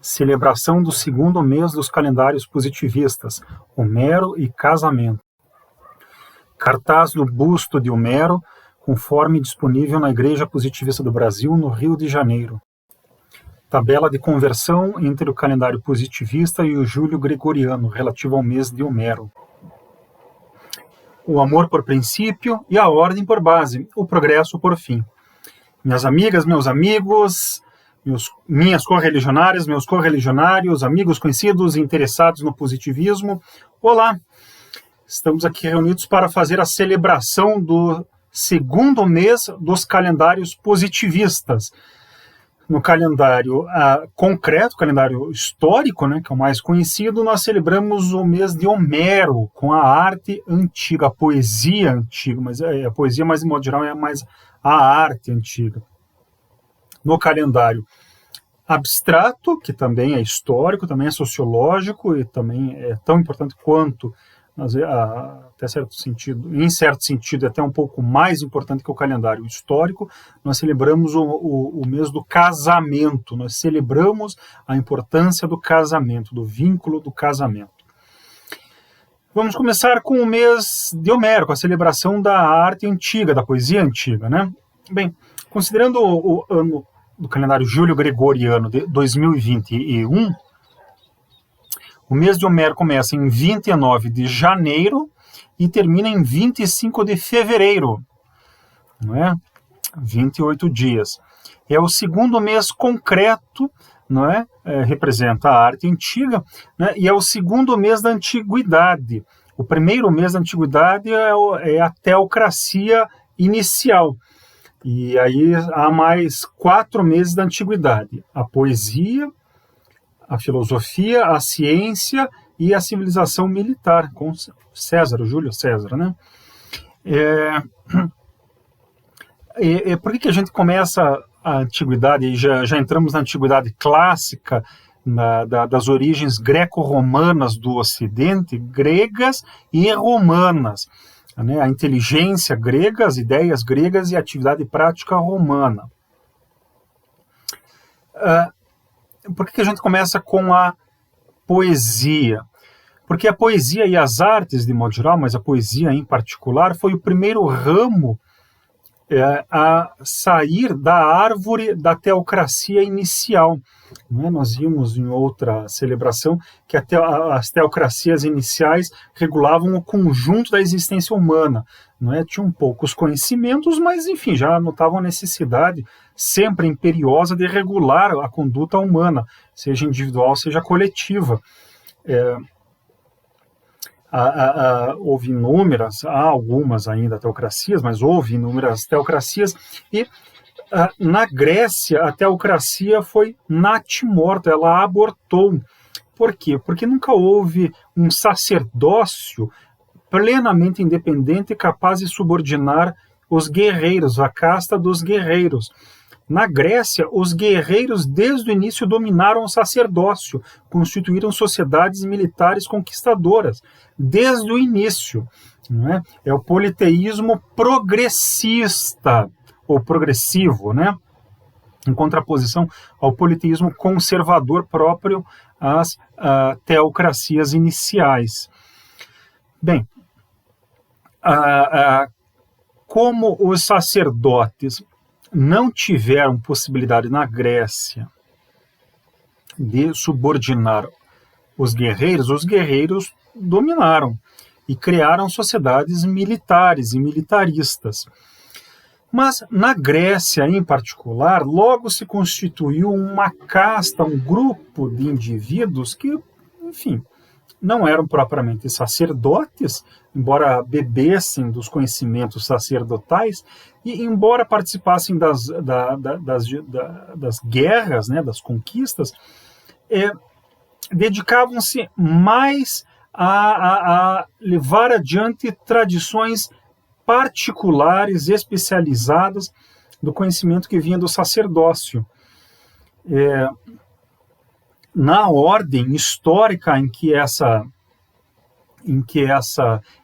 Celebração do segundo mês dos calendários positivistas, Homero e casamento. Cartaz do busto de Homero, conforme disponível na Igreja Positivista do Brasil, no Rio de Janeiro. Tabela de conversão entre o calendário positivista e o Júlio Gregoriano, relativo ao mês de Homero. O amor por princípio e a ordem por base, o progresso por fim. Minhas amigas, meus amigos, minhas correligionárias, meus correligionários, amigos conhecidos e interessados no positivismo, olá! Estamos aqui reunidos para fazer a celebração do segundo mês dos calendários positivistas. No calendário concreto, calendário histórico, né, que é o mais conhecido, nós celebramos o mês de Homero, com a arte antiga, a poesia antiga, mas a poesia, mais de modo geral, é mais a arte antiga. No calendário abstrato, que também é histórico, também é sociológico e também é tão importante quanto, até certo sentido, em certo sentido, é até um pouco mais importante que o calendário histórico, nós celebramos o mês do casamento, nós celebramos a importância do casamento, do vínculo do casamento. Vamos começar com o mês de Homero, com a celebração da arte antiga, da poesia antiga, né? Bem, considerando o ano do calendário Júlio-Gregoriano de 2021, o mês de Homero começa em 29 de janeiro e termina em 25 de fevereiro, não é? 28 dias. É o segundo mês concreto, não é? Representa a arte antiga, né? E é o segundo mês da antiguidade. O primeiro mês da antiguidade é a teocracia inicial. E aí há mais 4 meses da antiguidade. A poesia, a filosofia, a ciência e a civilização militar, com César, o Júlio César, né? Por que a gente começa a antiguidade, e já entramos na antiguidade clássica, das origens greco-romanas do Ocidente, gregas e romanas, né? A inteligência grega, as ideias gregas e a atividade prática romana. Por que a gente começa com a poesia? Porque a poesia e as artes, de modo geral, mas a poesia em particular, foi o primeiro ramo a sair da árvore da teocracia inicial. Não é? Nós vimos em outra celebração que as teocracias iniciais regulavam o conjunto da existência humana. Não é? Tinham poucos conhecimentos, mas, enfim, já notavam a necessidade sempre imperiosa de regular a conduta humana, seja individual, seja coletiva. Houve inúmeras, há algumas ainda teocracias, mas houve inúmeras teocracias, e na Grécia a teocracia foi natimorta, ela abortou. Por quê? Porque nunca houve um sacerdócio plenamente independente e capaz de subordinar os guerreiros, a casta dos guerreiros. Na Grécia, os guerreiros desde o início dominaram o sacerdócio, constituíram sociedades militares conquistadoras, desde o início. Não é? É o politeísmo progressista, ou progressivo, né? Em contraposição ao politeísmo conservador próprio às teocracias iniciais. Bem, como os sacerdotes não tiveram possibilidade na Grécia de subordinar os guerreiros dominaram e criaram sociedades militares e militaristas. Mas na Grécia, em particular, logo se constituiu uma casta, um grupo de indivíduos que, enfim, não eram propriamente sacerdotes, embora bebessem dos conhecimentos sacerdotais, e embora participassem das guerras, né, das conquistas, dedicavam-se mais a levar adiante tradições particulares, especializadas do conhecimento que vinha do sacerdócio. Na ordem histórica em que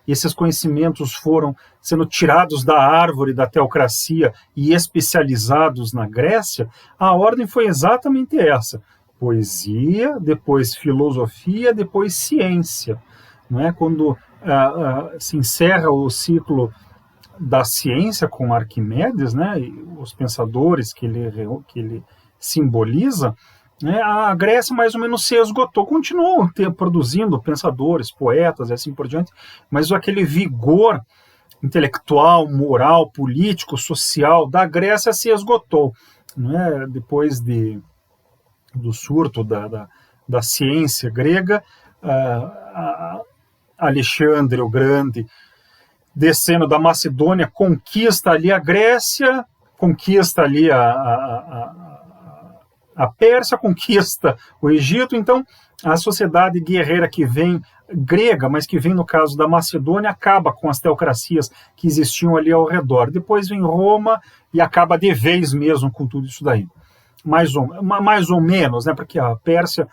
esses conhecimentos foram sendo tirados da árvore da teocracia e especializados na Grécia, a ordem foi exatamente essa. poesia, depois filosofia, depois ciência. Não é? Quando se encerra o ciclo da ciência com Arquimedes, né, e os pensadores que ele simboliza, né, a Grécia mais ou menos se esgotou. Continuou produzindo pensadores, poetas e assim por diante, mas aquele vigor intelectual, moral, político, social da Grécia se esgotou. Né? Depois do surto da ciência grega, Alexandre o Grande, descendo da Macedônia, conquista ali a Grécia, conquista ali a Pérsia, conquista o Egito. Então, a sociedade guerreira que vem, grega, mas que vem no caso da Macedônia, acaba com as teocracias que existiam ali ao redor. Depois vem Roma e acaba de vez mesmo com tudo isso daí. Mais ou menos, né, porque a Pérsia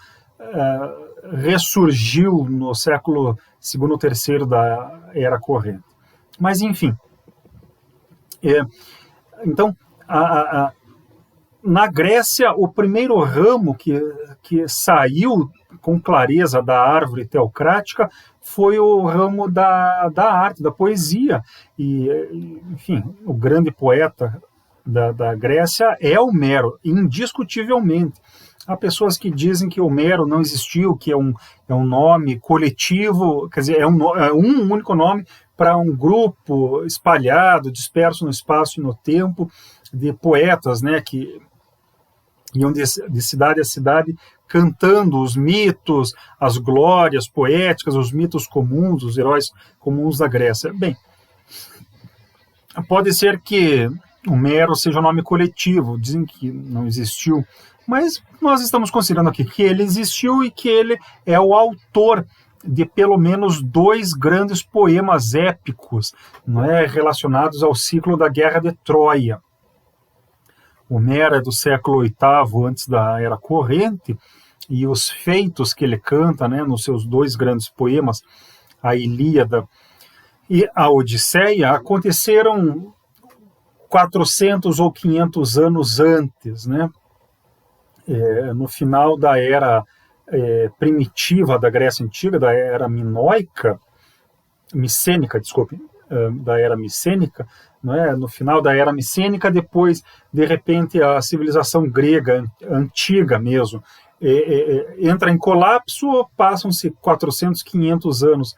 ressurgiu no século II ou III da Era Corrente. Mas, enfim, então, na Grécia, o primeiro ramo que saiu com clareza da árvore teocrática foi o ramo da arte, da poesia. E, enfim, o grande poeta da Grécia é Homero, indiscutivelmente. Há pessoas que dizem que Homero não existiu, que é um nome coletivo, quer dizer, é um único nome para um grupo espalhado, disperso no espaço e no tempo, de poetas, né, que iam de cidade a cidade cantando os mitos, as glórias poéticas, os mitos comuns, os heróis comuns da Grécia. Bem, pode ser que Homero seja um nome coletivo, dizem que não existiu, mas nós estamos considerando aqui que ele existiu e que ele é o autor de pelo menos 2 grandes poemas épicos, não é, relacionados ao ciclo da Guerra de Troia. Homero é do século VIII antes da Era Corrente, e os feitos que ele canta, né, nos seus 2 grandes poemas, a Ilíada e a Odisseia, aconteceram 400 ou 500 anos antes, né? No final da era primitiva da Grécia Antiga, da era micênica, da era micênica, né? No final da era micênica, depois, de repente, a civilização grega antiga mesmo entra em colapso, passam-se 400, 500 anos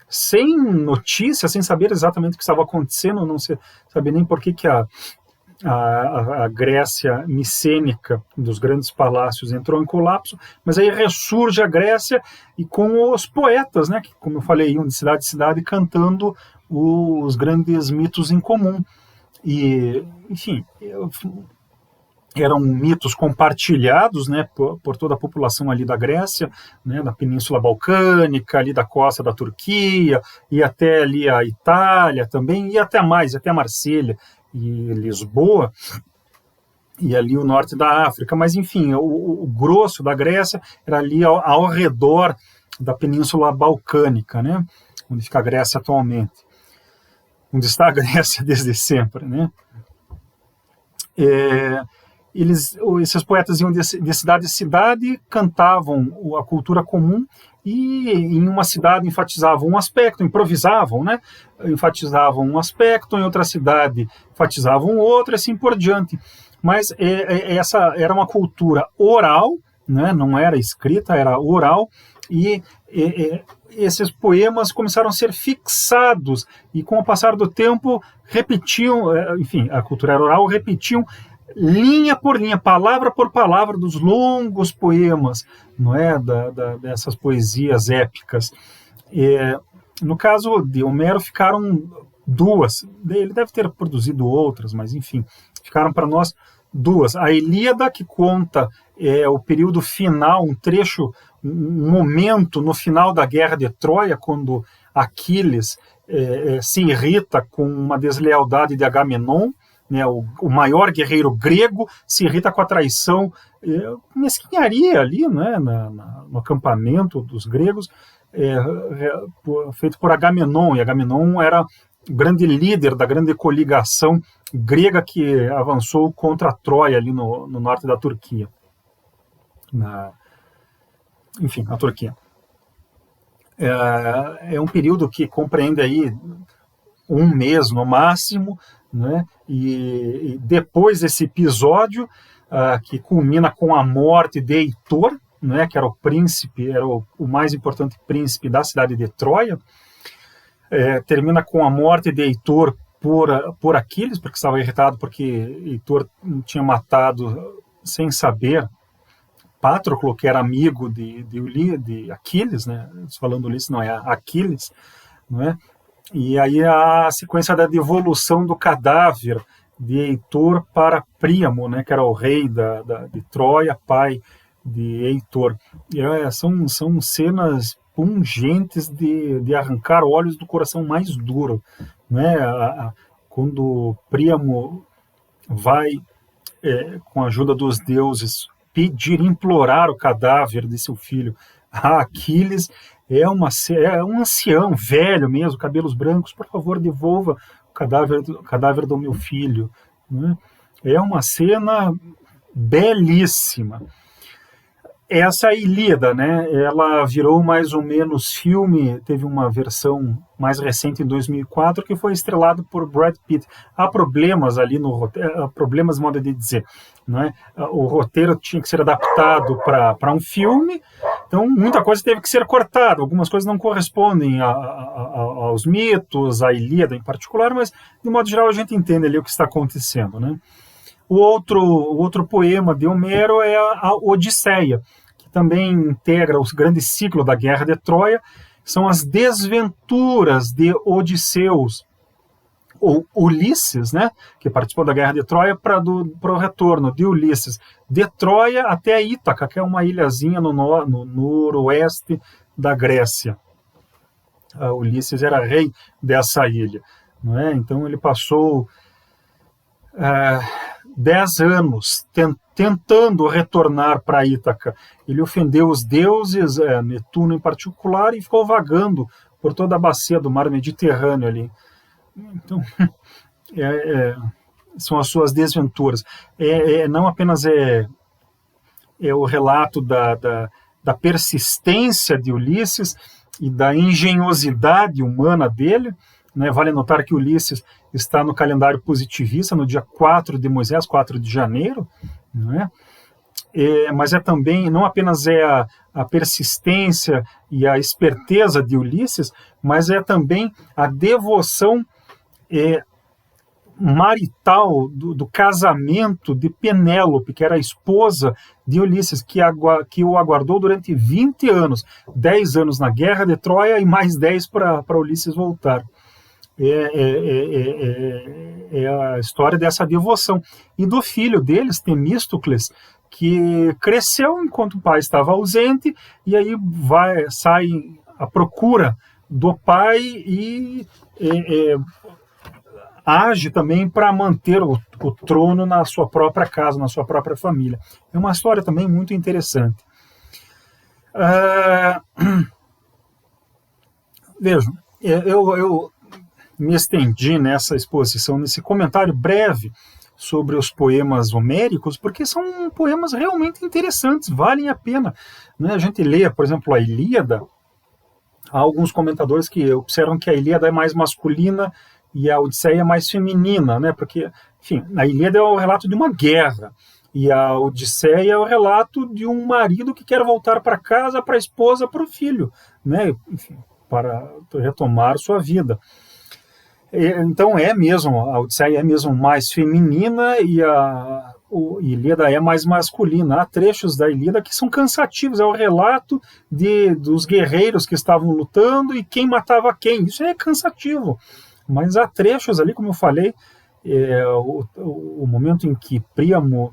sem notícia, sem saber exatamente o que estava acontecendo, não se saber nem por que a Grécia micênica, dos grandes palácios, entrou em colapso, mas aí ressurge a Grécia e com os poetas, né, que, como eu falei, iam de cidade em cidade cantando os grandes mitos em comum. E, enfim, eram mitos compartilhados, né, por toda a população ali da Grécia, né, da Península Balcânica, ali da costa da Turquia, e até ali a Itália também, e até mais, até Marselha e Lisboa, e ali o norte da África. Mas, enfim, o grosso da Grécia era ali ao redor da Península Balcânica, né, onde fica a Grécia atualmente, onde está a Grécia desde sempre, né. Esses poetas iam de cidade em cidade, cantavam a cultura comum e em uma cidade enfatizavam um aspecto, improvisavam, né? Enfatizavam um aspecto, em outra cidade enfatizavam outro, assim por diante. Mas essa era uma cultura oral, né? Não era escrita, era oral, e esses poemas começaram a ser fixados e com o passar do tempo repetiam, enfim, a cultura era oral, repetiam linha por linha, palavra por palavra dos longos poemas, não é, dessas poesias épicas. No caso de Homero ficaram 2, ele deve ter produzido outras, mas enfim, ficaram para nós 2. A Ilíada, que conta o período final, um trecho, um momento no final da Guerra de Troia, quando Aquiles se irrita com uma deslealdade de Agamenon, né, o maior guerreiro grego, se irrita com a traição, mesquinharia ali, né, no acampamento dos gregos, feito por Agamenon, e Agamenon era o grande líder da grande coligação grega que avançou contra Troia ali no norte da Turquia. enfim, na Turquia. É um período que compreende aí um mês no máximo, né? E depois desse episódio, que culmina com a morte de Heitor, né? Que era o príncipe, era o mais importante príncipe da cidade de Troia, termina com a morte de Heitor por Aquiles, porque estava irritado porque Heitor tinha matado sem saber Patroclo, que era amigo de Aquiles, né? Falando Ulisses, não é Aquiles, não é? E aí a sequência da devolução do cadáver de Heitor para Príamo, né? Que era o rei de Troia, pai de Heitor. E, são cenas pungentes de arrancar olhos do coração mais duro, né? Quando Príamo vai, com a ajuda dos deuses, pedir, implorar o cadáver de seu filho a Aquiles, é um ancião, velho mesmo, cabelos brancos, por favor, devolva o cadáver do meu filho, né? É uma cena belíssima. Essa Ilíada, né, ela virou mais ou menos filme, teve uma versão mais recente em 2004, que foi estrelado por Brad Pitt. Há problemas ali no roteiro, problemas, modo de dizer, né? O roteiro tinha que ser adaptado para um filme, então muita coisa teve que ser cortada, algumas coisas não correspondem aos mitos, à Ilíada em particular, mas de modo geral a gente entende ali o que está acontecendo, né? O outro poema de Homero é a Odisseia, que também integra o grande ciclo da Guerra de Troia. São as desventuras de Odisseus, ou Ulisses, né, que participou da Guerra de Troia, para o retorno de Ulisses de Troia até Ítaca, que é uma ilhazinha no noroeste da Grécia. Ulisses era rei dessa ilha, não é? Então ele passou 10 anos tentando retornar para Ítaca. Ele ofendeu os deuses, Netuno em particular, e ficou vagando por toda a bacia do mar Mediterrâneo ali. Então, são as suas desventuras. Não apenas o relato da persistência de Ulisses e da engenhosidade humana dele, né? Vale notar que Ulisses está no calendário positivista, no dia 4 de Moisés, 4 de janeiro, não é? Mas também, não apenas a persistência e a esperteza de Ulisses, mas é também a devoção marital do casamento de Penélope, que era a esposa de Ulisses, que o aguardou durante 20 anos, 10 anos na Guerra de Troia e mais 10 para Ulisses voltar. É a história dessa devoção. E do filho deles, Temístocles, que cresceu enquanto o pai estava ausente, e aí sai à procura do pai e age também para manter o trono na sua própria casa, na sua própria família. É uma história também muito interessante. Vejam, eu me estendi nessa exposição, nesse comentário breve sobre os poemas homéricos, porque são poemas realmente interessantes, valem a pena, né? A gente lê, por exemplo, a Ilíada. Há alguns comentadores que observam que a Ilíada é mais masculina e a Odisseia é mais feminina, né? Porque, enfim, a Ilíada é o relato de uma guerra, e a Odisseia é o relato de um marido que quer voltar para casa, para a esposa, para o filho, né? Enfim, para retomar sua vida. Então a Odisseia é mesmo mais feminina e a Ilíada é mais masculina. Há trechos da Ilíada que são cansativos, é o relato dos guerreiros que estavam lutando e quem matava quem. Isso é cansativo, mas há trechos ali, como eu falei, o momento em que Príamo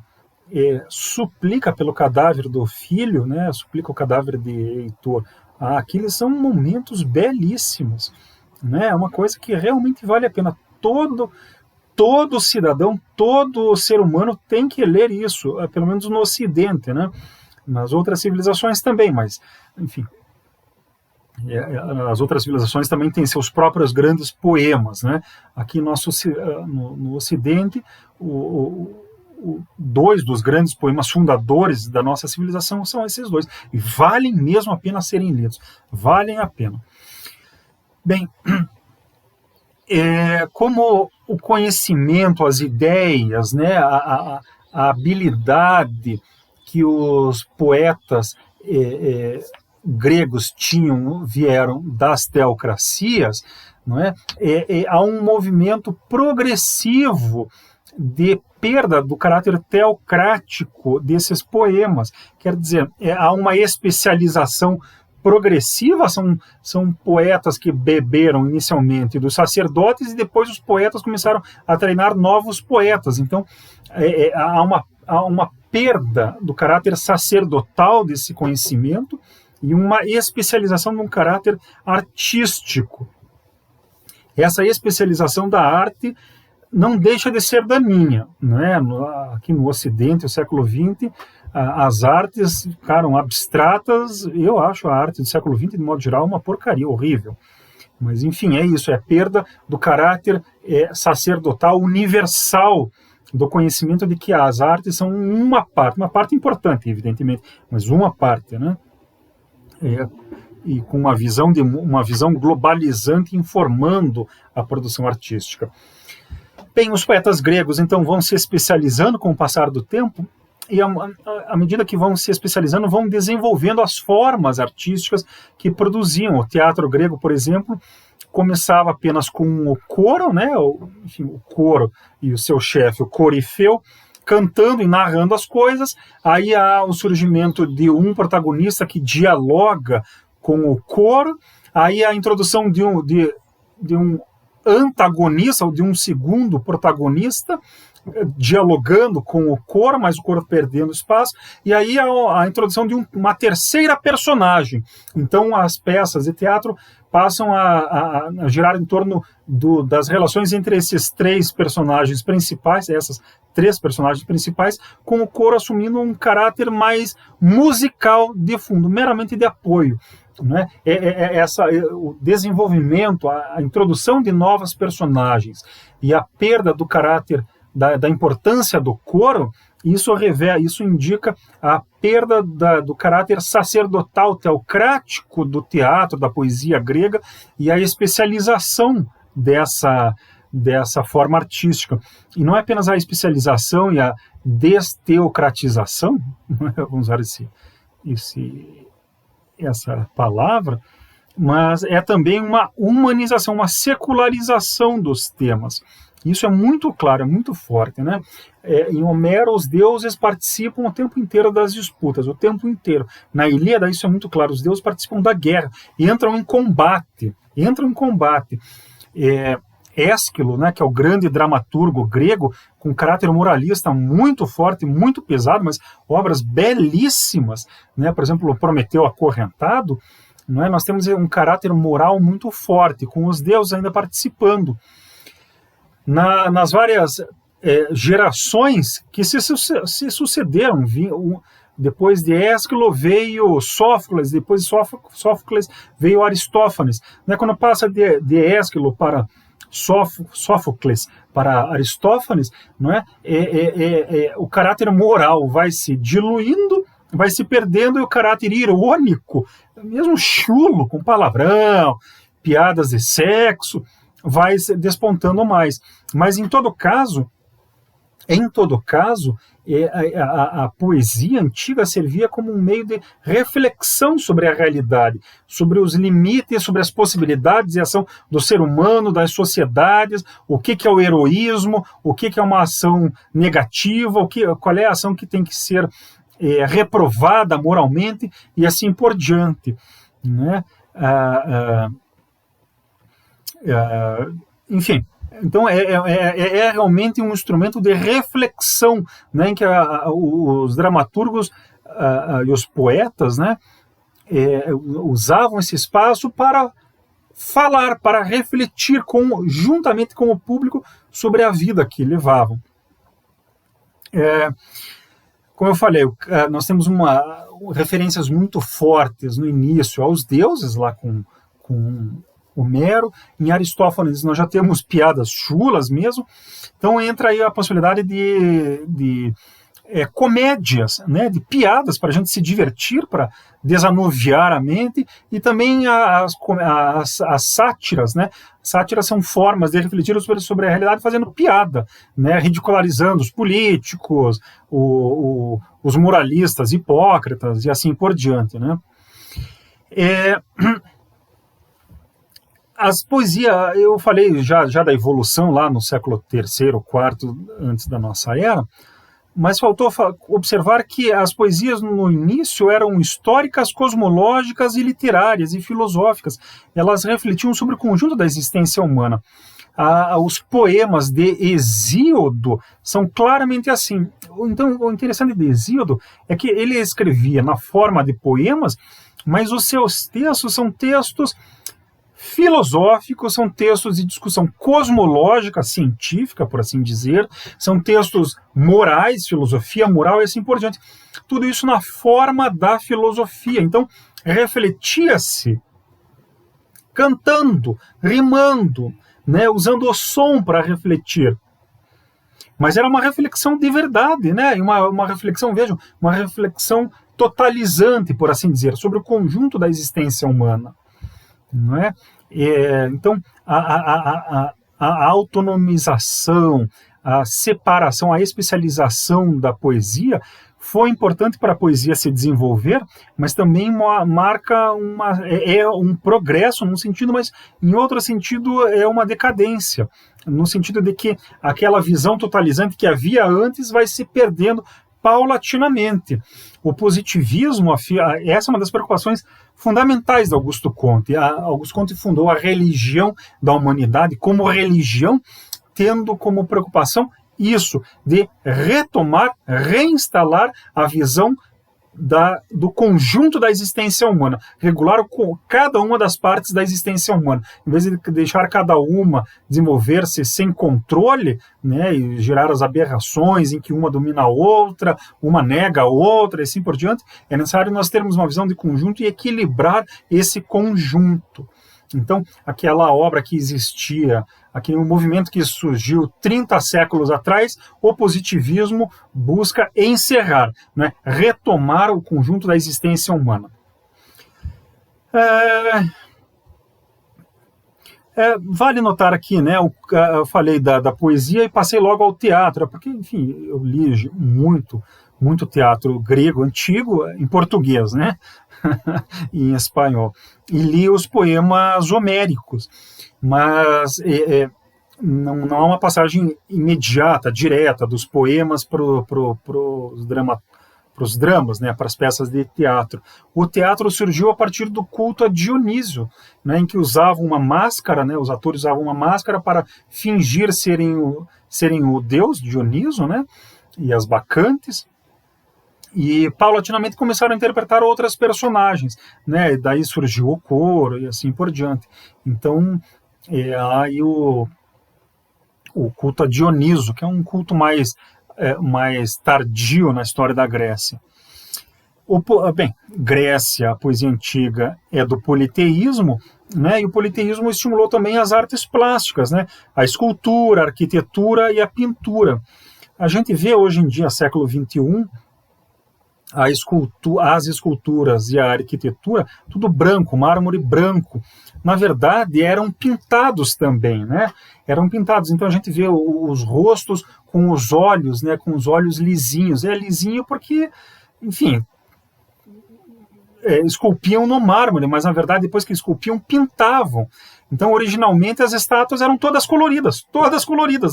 suplica pelo cadáver do filho, né, suplica o cadáver de Heitor, aqueles são momentos belíssimos. Né? É uma coisa que realmente vale a pena. Todo cidadão, todo ser humano tem que ler isso, pelo menos no Ocidente, né? Nas outras civilizações também, mas, enfim, as outras civilizações também têm seus próprios grandes poemas, né? Aqui no Ocidente, o dois dos grandes poemas fundadores da nossa civilização são esses dois, e valem mesmo a pena serem lidos, valem a pena. Bem, como o conhecimento, as ideias, né, a habilidade que os poetas gregos vieram das teocracias, não é? Há um movimento progressivo de perda do caráter teocrático desses poemas. Quer dizer, há uma especialização progressiva, são poetas que beberam inicialmente dos sacerdotes e depois os poetas começaram a treinar novos poetas. Então, há uma perda do caráter sacerdotal desse conhecimento e uma especialização de um caráter artístico. Essa especialização da arte não deixa de ser daninha, né? Aqui no Ocidente, no século XX, as artes ficaram abstratas. Eu acho a arte do século XX, de modo geral, uma porcaria horrível. Mas, enfim, é isso, é a perda do caráter sacerdotal universal do conhecimento de que as artes são uma parte importante, evidentemente, mas uma parte, né? E com uma visão globalizante informando a produção artística. Bem, os poetas gregos, então, vão se especializando com o passar do tempo, e à medida que vão se especializando, vão desenvolvendo as formas artísticas que produziam. O teatro grego, por exemplo, começava apenas com o coro, né? Enfim, o coro e o seu chefe, o corifeu, cantando e narrando as coisas. Aí há o surgimento de um protagonista que dialoga com o coro, aí a introdução de um antagonista, ou de um segundo protagonista, dialogando com o coro, mas o coro perdendo espaço, e aí a introdução de uma terceira personagem. Então as peças de teatro passam a girar em torno das relações entre esses três personagens principais, essas três personagens principais, com o coro assumindo um caráter mais musical de fundo, meramente de apoio. Né? O desenvolvimento, a introdução de novas personagens e a perda do caráter da importância do coro, isso indica a perda do caráter sacerdotal, teocrático do teatro, da poesia grega, e a especialização dessa forma artística. E não é apenas a especialização e a desteocratização, vamos usar essa palavra, mas é também uma humanização, uma secularização dos temas. Isso é muito claro, é muito forte, né? Em Homero, os deuses participam o tempo inteiro das disputas, o tempo inteiro. Na Ilíada, isso é muito claro, os deuses participam da guerra, entram em combate. Ésquilo, né, que é o grande dramaturgo grego, com caráter moralista muito forte, muito pesado, mas obras belíssimas, né? Por exemplo, o Prometeu Acorrentado, não é? Nós temos um caráter moral muito forte, com os deuses ainda participando. Nas várias gerações que se sucederam, depois de Ésquilo veio Sófocles, depois de Sófocles veio Aristófanes. Né? Quando passa de Ésquilo para Sófocles para Aristófanes, não é? O caráter moral vai se diluindo, vai se perdendo, e o caráter irônico, mesmo chulo, com palavrão, piadas de sexo, vai se despontando mais. Mas em todo caso, a poesia antiga servia como um meio de reflexão sobre a realidade, sobre os limites, sobre as possibilidades de ação do ser humano, das sociedades, o que é o heroísmo, o que é uma ação negativa, qual é a ação que tem que ser reprovada moralmente, e assim por diante. Né? Enfim, então é realmente um instrumento de reflexão, né, em que os dramaturgos e os poetas, né, usavam esse espaço para falar, para refletir juntamente com o público sobre a vida que levavam. Como eu falei, nós temos referências muito fortes no início aos deuses, lá com Homero. Em Aristófanes nós já temos piadas chulas mesmo. Então entra aí a possibilidade de comédias, né, de piadas para a gente se divertir, para desanuviar a mente, e também as sátiras, né? Sátiras são formas de refletir sobre a realidade fazendo piada, né, ridicularizando os políticos, os moralistas hipócritas e assim por diante, né? As poesias, eu falei já da evolução lá no século III, IV, antes da nossa era, mas faltou observar que as poesias no início eram históricas, cosmológicas e literárias e filosóficas. Elas refletiam sobre o conjunto da existência humana. Os poemas de Hesíodo são claramente assim. Então, o interessante de Hesíodo é que ele escrevia na forma de poemas, mas os seus textos são textos filosóficos, são textos de discussão cosmológica, científica, por assim dizer, são textos morais, filosofia moral e assim por diante. Tudo isso na forma da filosofia. Então, refletia-se cantando, rimando, né, usando o som para refletir. Mas era uma reflexão de verdade, né? Uma reflexão, vejam, uma reflexão totalizante, por assim dizer, sobre o conjunto da existência humana. Não é? Então, a autonomização, a separação, a especialização da poesia foi importante para a poesia se desenvolver, mas também marca um progresso num sentido, mas em outro sentido é uma decadência, no sentido de que aquela visão totalizante que havia antes vai se perdendo paulatinamente. O positivismo, essa é uma das preocupações fundamentais de Augusto Comte. Augusto Comte fundou a religião da humanidade como religião, tendo como preocupação isso, de retomar, reinstalar a visão do conjunto da existência humana, regular cada uma das partes da existência humana, em vez de deixar cada uma desenvolver-se sem controle, né, e gerar as aberrações em que uma domina a outra, uma nega a outra e assim por diante. É necessário nós termos uma visão de conjunto e equilibrar esse conjunto. Então, aquela obra que existia, aquele movimento que surgiu 30 séculos atrás, o positivismo busca encerrar, né, retomar o conjunto da existência humana. Vale notar aqui, né, eu falei da poesia e passei logo ao teatro, porque, enfim, eu li muito teatro grego antigo em português, né? E em espanhol. E li os poemas homéricos, mas não há uma passagem imediata, direta, dos poemas para os dramas, né, para as peças de teatro. O teatro surgiu a partir do culto a Dionísio, né, em que usavam uma máscara, né, os atores usavam uma máscara para fingir serem o deus Dioniso, né, e as bacantes. E paulatinamente começaram a interpretar outras personagens, né? E daí surgiu o coro e assim por diante. Então, aí o culto a Dioniso, que é um culto mais tardio na história da Grécia. Grécia, a poesia antiga, é do politeísmo, né? E o politeísmo estimulou também as artes plásticas, né? A escultura, a arquitetura e a pintura. A gente vê hoje em dia, século XXI, as esculturas e a arquitetura, tudo branco, mármore branco. Na verdade, eram pintados também, né? Eram pintados. Então a gente vê os rostos com os olhos, né? Com os olhos lisinhos. É lisinho porque, enfim, esculpiam no mármore, mas na verdade, depois que esculpiam, pintavam. Então, originalmente, as estátuas eram todas coloridas,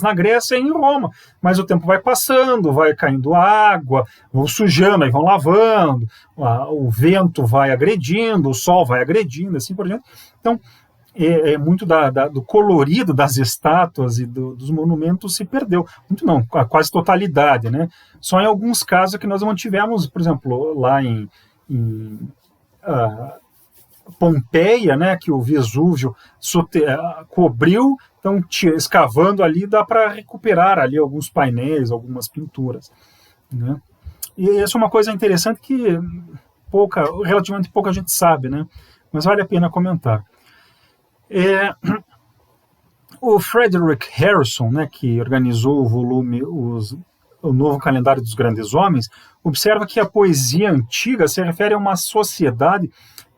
na Grécia e em Roma. Mas o tempo vai passando, vai caindo água, vão sujando, aí vão lavando, o vento vai agredindo, o sol vai agredindo, assim por diante. Então, muito do colorido das estátuas e dos monumentos se perdeu. Muito não, a quase totalidade, né? Só em alguns casos que nós mantivemos, por exemplo, lá em Pompeia, né, que o Vesúvio cobriu, então escavando ali dá para recuperar ali alguns painéis, algumas pinturas, né? E essa é uma coisa interessante que relativamente pouca gente sabe, né? Mas vale a pena comentar. O Frederick Harrison, né, que organizou o volume O Novo Calendário dos Grandes Homens, observa que a poesia antiga se refere a uma sociedade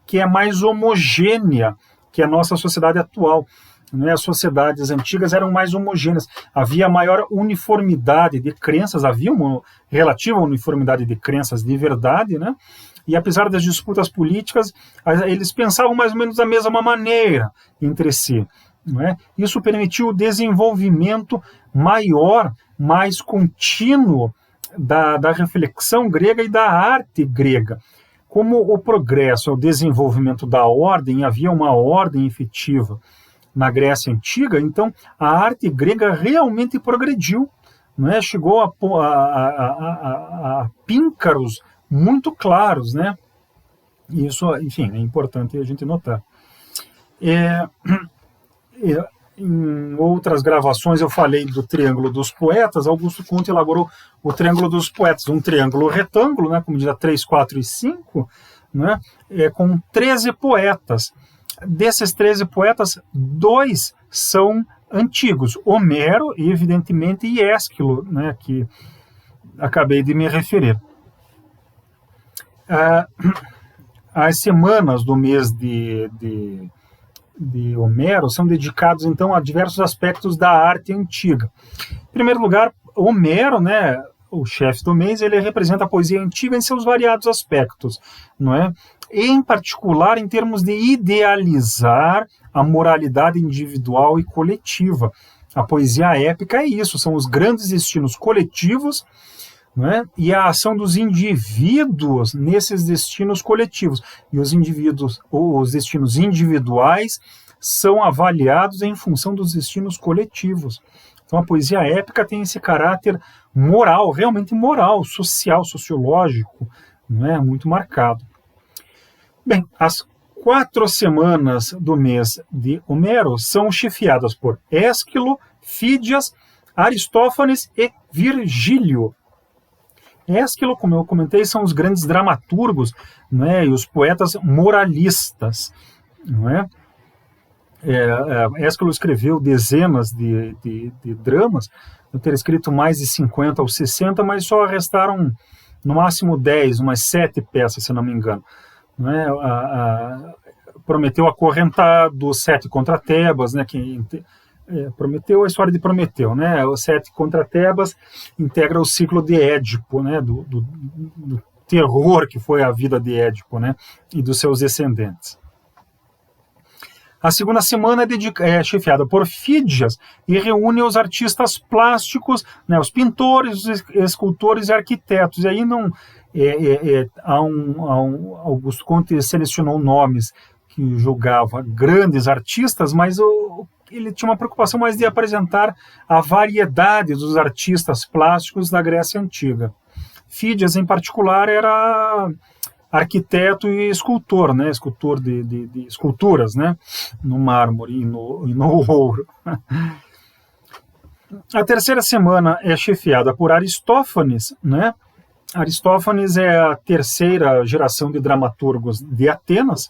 que é mais homogênea que a nossa sociedade atual. Né? As sociedades antigas eram mais homogêneas, havia maior uniformidade de crenças, havia uma relativa uniformidade de crenças de verdade, né? E apesar das disputas políticas, eles pensavam mais ou menos da mesma maneira entre si. Não é? Isso permitiu o desenvolvimento maior, mais contínuo da reflexão grega e da arte grega. Como o progresso, o desenvolvimento da ordem, havia uma ordem efetiva na Grécia Antiga, então a arte grega realmente progrediu, não é? Chegou a píncaros muito claros, né? Isso, enfim, é importante a gente notar. Em outras gravações eu falei do Triângulo dos Poetas. Augusto Comte elaborou o Triângulo dos Poetas, um triângulo retângulo, né, com medida 3, 4 e 5, né, com 13 poetas. Desses 13 poetas, 2 são antigos, Homero, evidentemente, e Ésquilo, né, que acabei de me referir. As semanas do mês de Homero são dedicados, então, a diversos aspectos da arte antiga. Em primeiro lugar, Homero, né, o chefe do mês, ele representa a poesia antiga em seus variados aspectos, não é? Em particular, em termos de idealizar a moralidade individual e coletiva. A poesia épica é isso, são os grandes destinos coletivos, né, e a ação dos indivíduos nesses destinos coletivos. E os destinos individuais são avaliados em função dos destinos coletivos. Então a poesia épica tem esse caráter moral, realmente moral, social, sociológico, né, muito marcado. Bem, as 4 semanas do mês de Homero são chefiadas por Ésquilo, Fídias, Aristófanes e Virgílio. Ésquilo, como eu comentei, são os grandes dramaturgos, né, e os poetas moralistas. Não é? Ésquilo escreveu dezenas de dramas, eu teria escrito mais de 50 ou 60, mas só restaram no máximo 10, umas 7 peças, se não me engano. Não é? Prometeu Acorrentado, 7 contra Tebas, né, Prometeu, a história de Prometeu, né? O 7 contra Tebas integra o ciclo de Édipo, né? Do terror que foi a vida de Édipo, né? E dos seus descendentes. A segunda semana é chefiada por Fídias e reúne os artistas plásticos, né? Os pintores, os escultores e arquitetos. E aí não Augusto Comte selecionou nomes que julgava grandes artistas, mas ele tinha uma preocupação mais de apresentar a variedade dos artistas plásticos da Grécia Antiga. Fídias, em particular, era arquiteto e escultor, né? Escultor de esculturas, né? No mármore e no ouro. A terceira semana é chefiada por Aristófanes, né? Aristófanes é a terceira geração de dramaturgos de Atenas,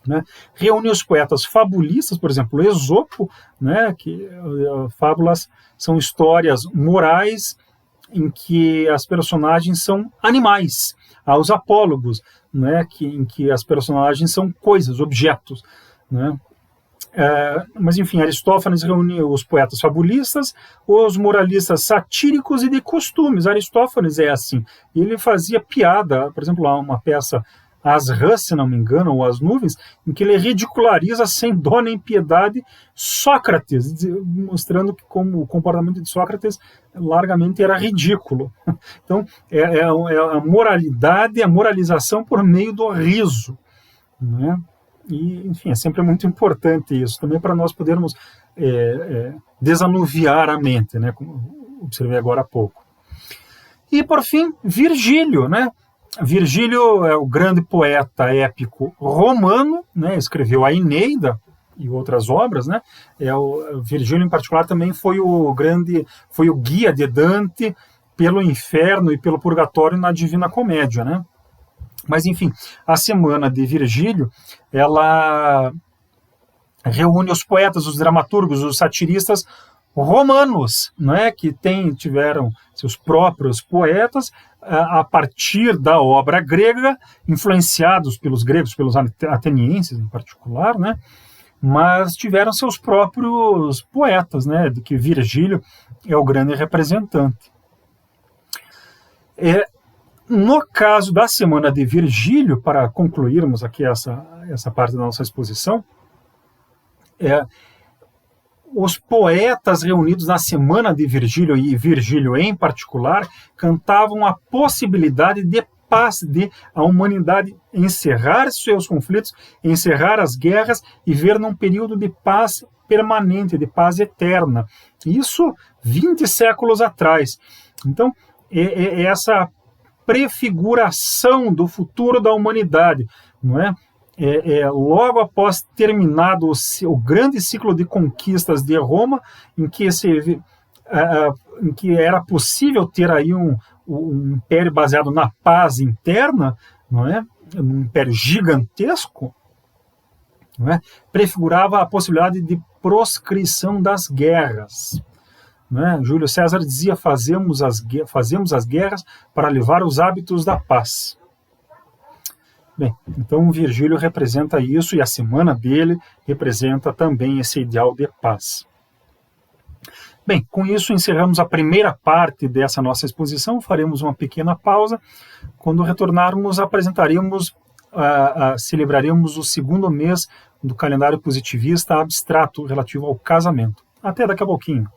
né? Reúne os poetas fabulistas, por exemplo, Esopo, né? Que fábulas são histórias morais em que as personagens são animais. Há os apólogos, né? Em que as personagens são coisas, objetos, né? Mas enfim, Aristófanes reuniu os poetas fabulistas, os moralistas satíricos e de costumes. Aristófanes é assim, ele fazia piada, por exemplo, há uma peça, As Rãs, se não me engano, ou As Nuvens, em que ele ridiculariza sem dó nem piedade Sócrates, mostrando que como o comportamento de Sócrates largamente era ridículo. Então, é a moralidade, a moralização por meio do riso, né? E, enfim, é sempre muito importante isso, também para nós podermos desanuviar a mente, né, como observei agora há pouco. E, por fim, Virgílio, né? Virgílio é o grande poeta épico romano, né? Escreveu a Eneida e outras obras, né? Virgílio, em particular, também foi o guia de Dante pelo inferno e pelo purgatório na Divina Comédia, né? Mas, enfim, a semana de Virgílio, ela reúne os poetas, os dramaturgos, os satiristas romanos, né, que tiveram seus próprios poetas a partir da obra grega, influenciados pelos gregos, pelos atenienses em particular, né, mas tiveram seus próprios poetas, né, de que Virgílio é o grande representante. No caso da Semana de Virgílio, para concluirmos aqui essa parte da nossa exposição, os poetas reunidos na Semana de Virgílio, e Virgílio em particular, cantavam a possibilidade de paz, de a humanidade encerrar seus conflitos, encerrar as guerras e ver num período de paz permanente, de paz eterna. Isso 20 séculos atrás. Então, essa prefiguração do futuro da humanidade, não é? Logo após terminado o grande ciclo de conquistas de Roma, em que era possível ter aí um império baseado na paz interna, não é? Um império gigantesco, não é? Prefigurava a possibilidade de proscrição das guerras. Né? Júlio César dizia: fazemos as guerras para levar os hábitos da paz. Bem, então Virgílio representa isso, e a semana dele representa também esse ideal de paz. Bem, com isso encerramos a primeira parte dessa nossa exposição, faremos uma pequena pausa. Quando retornarmos, celebraremos o segundo mês do calendário positivista abstrato relativo ao casamento. Até daqui a pouquinho.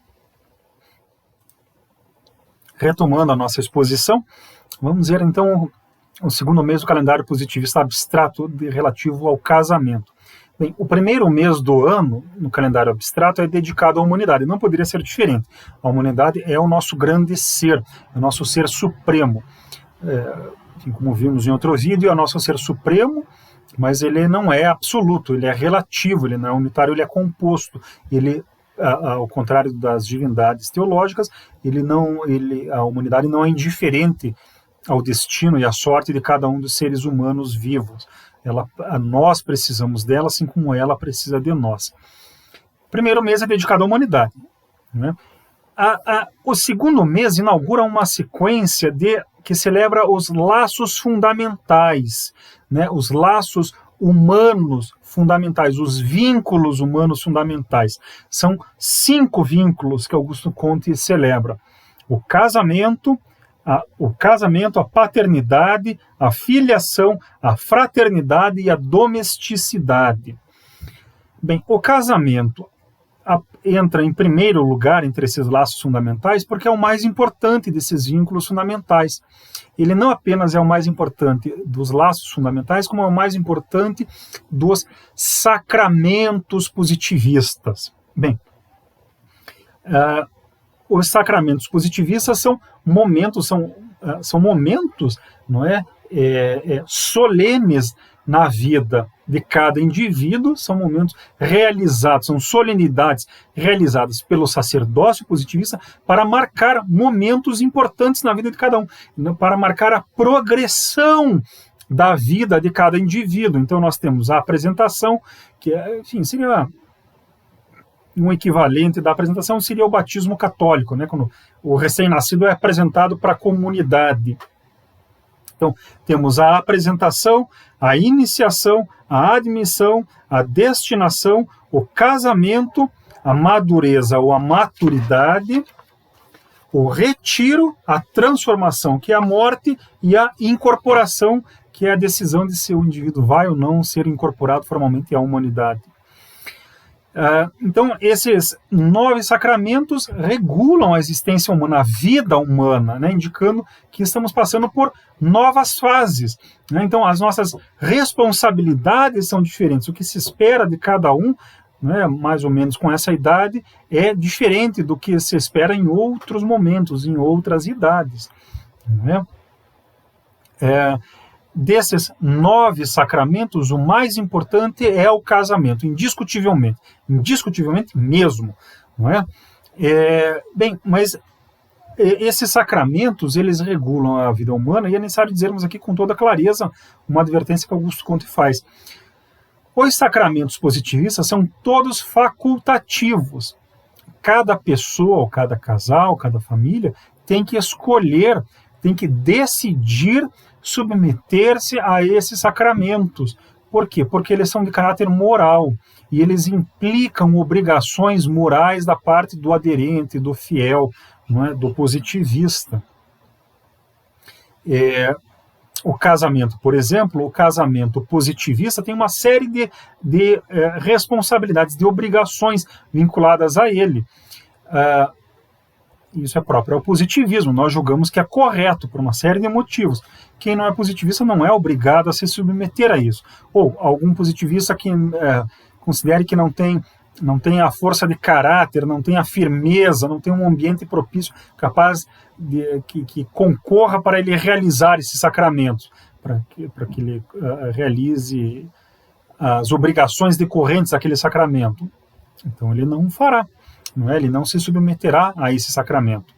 Retomando a nossa exposição, vamos ver então o segundo mês do calendário positivista abstrato relativo ao casamento. Bem, o primeiro mês do ano, no calendário abstrato, é dedicado à humanidade. Não poderia ser diferente. A humanidade é o nosso grande ser, é o nosso ser supremo. Enfim, como vimos em outro vídeo, é o nosso ser supremo, mas ele não é absoluto, ele é relativo, ele não é unitário, ele é composto. Ele, ao contrário das divindades teológicas, a humanidade não é indiferente ao destino e à sorte de cada um dos seres humanos vivos. Nós precisamos dela, assim como ela precisa de nós. O primeiro mês é dedicado à humanidade, né? O segundo mês inaugura uma sequência que celebra os laços fundamentais, né? Os laços humanos fundamentais, os vínculos humanos fundamentais. São 5 vínculos que Augusto Conte celebra: o casamento, a paternidade, a filiação, a fraternidade e a domesticidade. Bem, o casamento entra em primeiro lugar entre esses laços fundamentais porque é o mais importante desses vínculos fundamentais. Ele não apenas é o mais importante dos laços fundamentais, como é o mais importante dos sacramentos positivistas. Bem, os sacramentos positivistas são momentos, não é, solenes na vida de cada indivíduo, são momentos realizados, são solenidades realizadas pelo sacerdócio positivista para marcar momentos importantes na vida de cada um, para marcar a progressão da vida de cada indivíduo. Então nós temos a apresentação, que enfim, seria um equivalente da apresentação, seria o batismo católico, né, quando o recém-nascido é apresentado para a comunidade. Então, temos a apresentação, a iniciação, a admissão, a destinação, o casamento, a madureza ou a maturidade, o retiro, a transformação, que é a morte, e a incorporação, que é a decisão de se o indivíduo vai ou não ser incorporado formalmente à humanidade. Então, esses 9 sacramentos regulam a existência humana, a vida humana, né, indicando que estamos passando por novas fases, né? Então, as nossas responsabilidades são diferentes. O que se espera de cada um, né, mais ou menos com essa idade, é diferente do que se espera em outros momentos, em outras idades, né? Desses 9 sacramentos, o mais importante é o casamento, indiscutivelmente mesmo, não é? Bem, mas esses sacramentos, eles regulam a vida humana, e é necessário dizermos aqui com toda clareza uma advertência que Augusto Conte faz. Os sacramentos positivistas são todos facultativos. Cada pessoa, ou cada casal, cada família, tem que escolher, tem que decidir submeter-se a esses sacramentos. Por quê? Porque eles são de caráter moral e eles implicam obrigações morais da parte do aderente, do fiel, não é? Do positivista. O casamento, por exemplo, o casamento positivista tem uma série de responsabilidades, de obrigações vinculadas a ele. Isso é próprio ao positivismo. Nós julgamos que é correto por uma série de motivos. Quem não é positivista não é obrigado a se submeter a isso. Ou algum positivista que considere que não tem a força de caráter, não tem a firmeza, não tem um ambiente propício, capaz de que concorra para ele realizar esses sacramentos, para que ele realize as obrigações decorrentes daquele sacramento. Então ele não fará, não é? Ele não se submeterá a esse sacramento.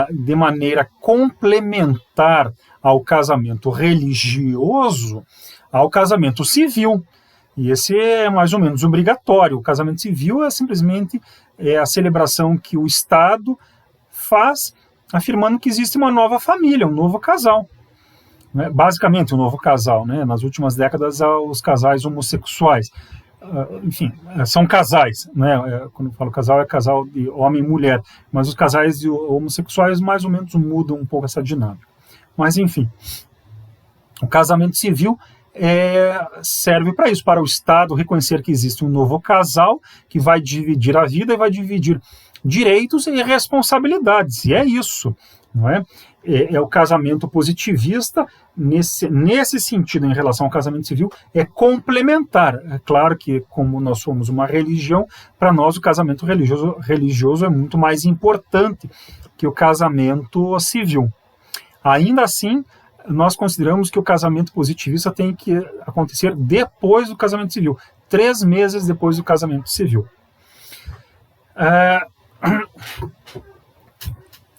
De maneira complementar ao casamento religioso, ao casamento civil. E esse é mais ou menos obrigatório. O casamento civil é simplesmente a celebração que o Estado faz, afirmando que existe uma nova família, um novo casal. Né? Basicamente, um novo casal. Né? Nas últimas décadas, os casais homossexuais. Enfim, são casais. Né? Quando eu falo casal, é casal de homem e mulher. Mas os casais homossexuais mais ou menos mudam um pouco essa dinâmica. Mas, enfim, o casamento civil serve para isso, para o Estado reconhecer que existe um novo casal que vai dividir a vida e vai dividir direitos e responsabilidades, e é isso, não é? É o casamento positivista, nesse sentido, em relação ao casamento civil, é complementar. É claro que, como nós somos uma religião, para nós o casamento religioso é muito mais importante que o casamento civil. Ainda assim, nós consideramos que o casamento positivista tem que acontecer depois do casamento civil, 3 meses depois do casamento civil.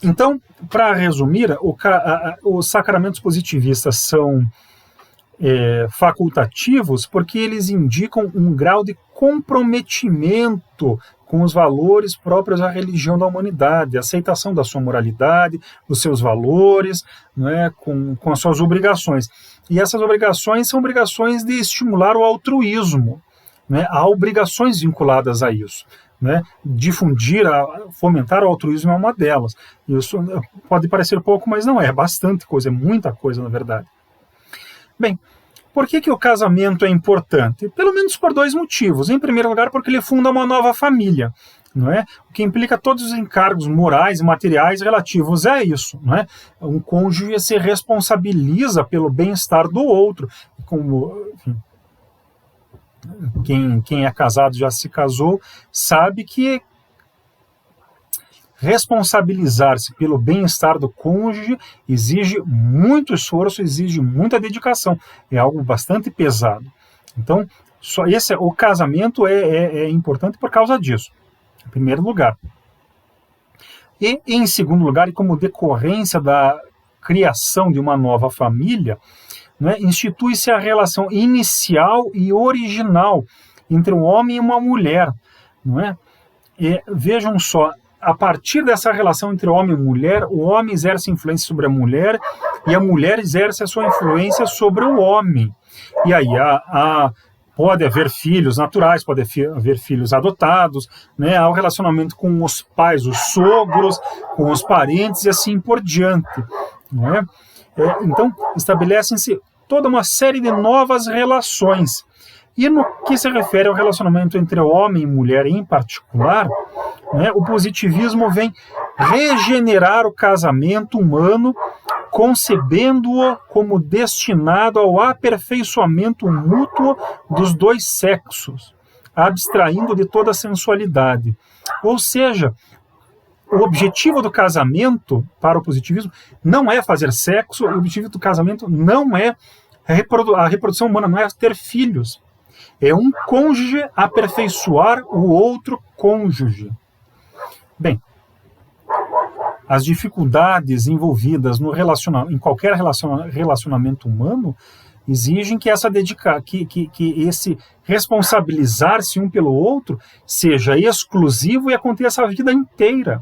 Então, para resumir, os sacramentos positivistas são facultativos porque eles indicam um grau de comprometimento com os valores próprios da religião da humanidade, a aceitação da sua moralidade, dos seus valores, né, com as suas obrigações. E essas obrigações são obrigações de estimular o altruísmo, né, há obrigações vinculadas a isso. Né, difundir, fomentar o altruísmo é uma delas. Isso pode parecer pouco, mas não é bastante coisa, é muita coisa, na verdade. Bem, por que o casamento é importante? Pelo menos por 2 motivos. Em primeiro lugar, porque ele funda uma nova família, não é? O que implica todos os encargos morais e materiais relativos a isso. Não é? Um cônjuge se responsabiliza pelo bem-estar do outro. Como, enfim, quem é casado, já se casou, sabe que responsabilizar-se pelo bem-estar do cônjuge exige muito esforço, exige muita dedicação. É algo bastante pesado. Então, o casamento é importante por causa disso, em primeiro lugar. E, em segundo lugar, e como decorrência da criação de uma nova família, né, institui-se a relação inicial e original entre um homem e uma mulher. Não é? E, vejam só, a partir dessa relação entre homem e mulher, o homem exerce influência sobre a mulher e a mulher exerce a sua influência sobre o homem. E aí pode haver filhos naturais, pode haver filhos adotados, né? Há o relacionamento com os pais, os sogros, com os parentes e assim por diante. Não é? Então, estabelecem-se toda uma série de novas relações. E no que se refere ao relacionamento entre homem e mulher em particular, né, o positivismo vem regenerar o casamento humano, concebendo-o como destinado ao aperfeiçoamento mútuo dos 2 sexos, abstraindo de toda a sensualidade. Ou seja, o objetivo do casamento, para o positivismo, não é fazer sexo, o objetivo do casamento não é a reprodução humana, não é ter filhos. É um cônjuge aperfeiçoar o outro cônjuge. Bem, as dificuldades envolvidas em qualquer relacionamento humano exigem que que esse responsabilizar-se um pelo outro seja exclusivo e aconteça a vida inteira.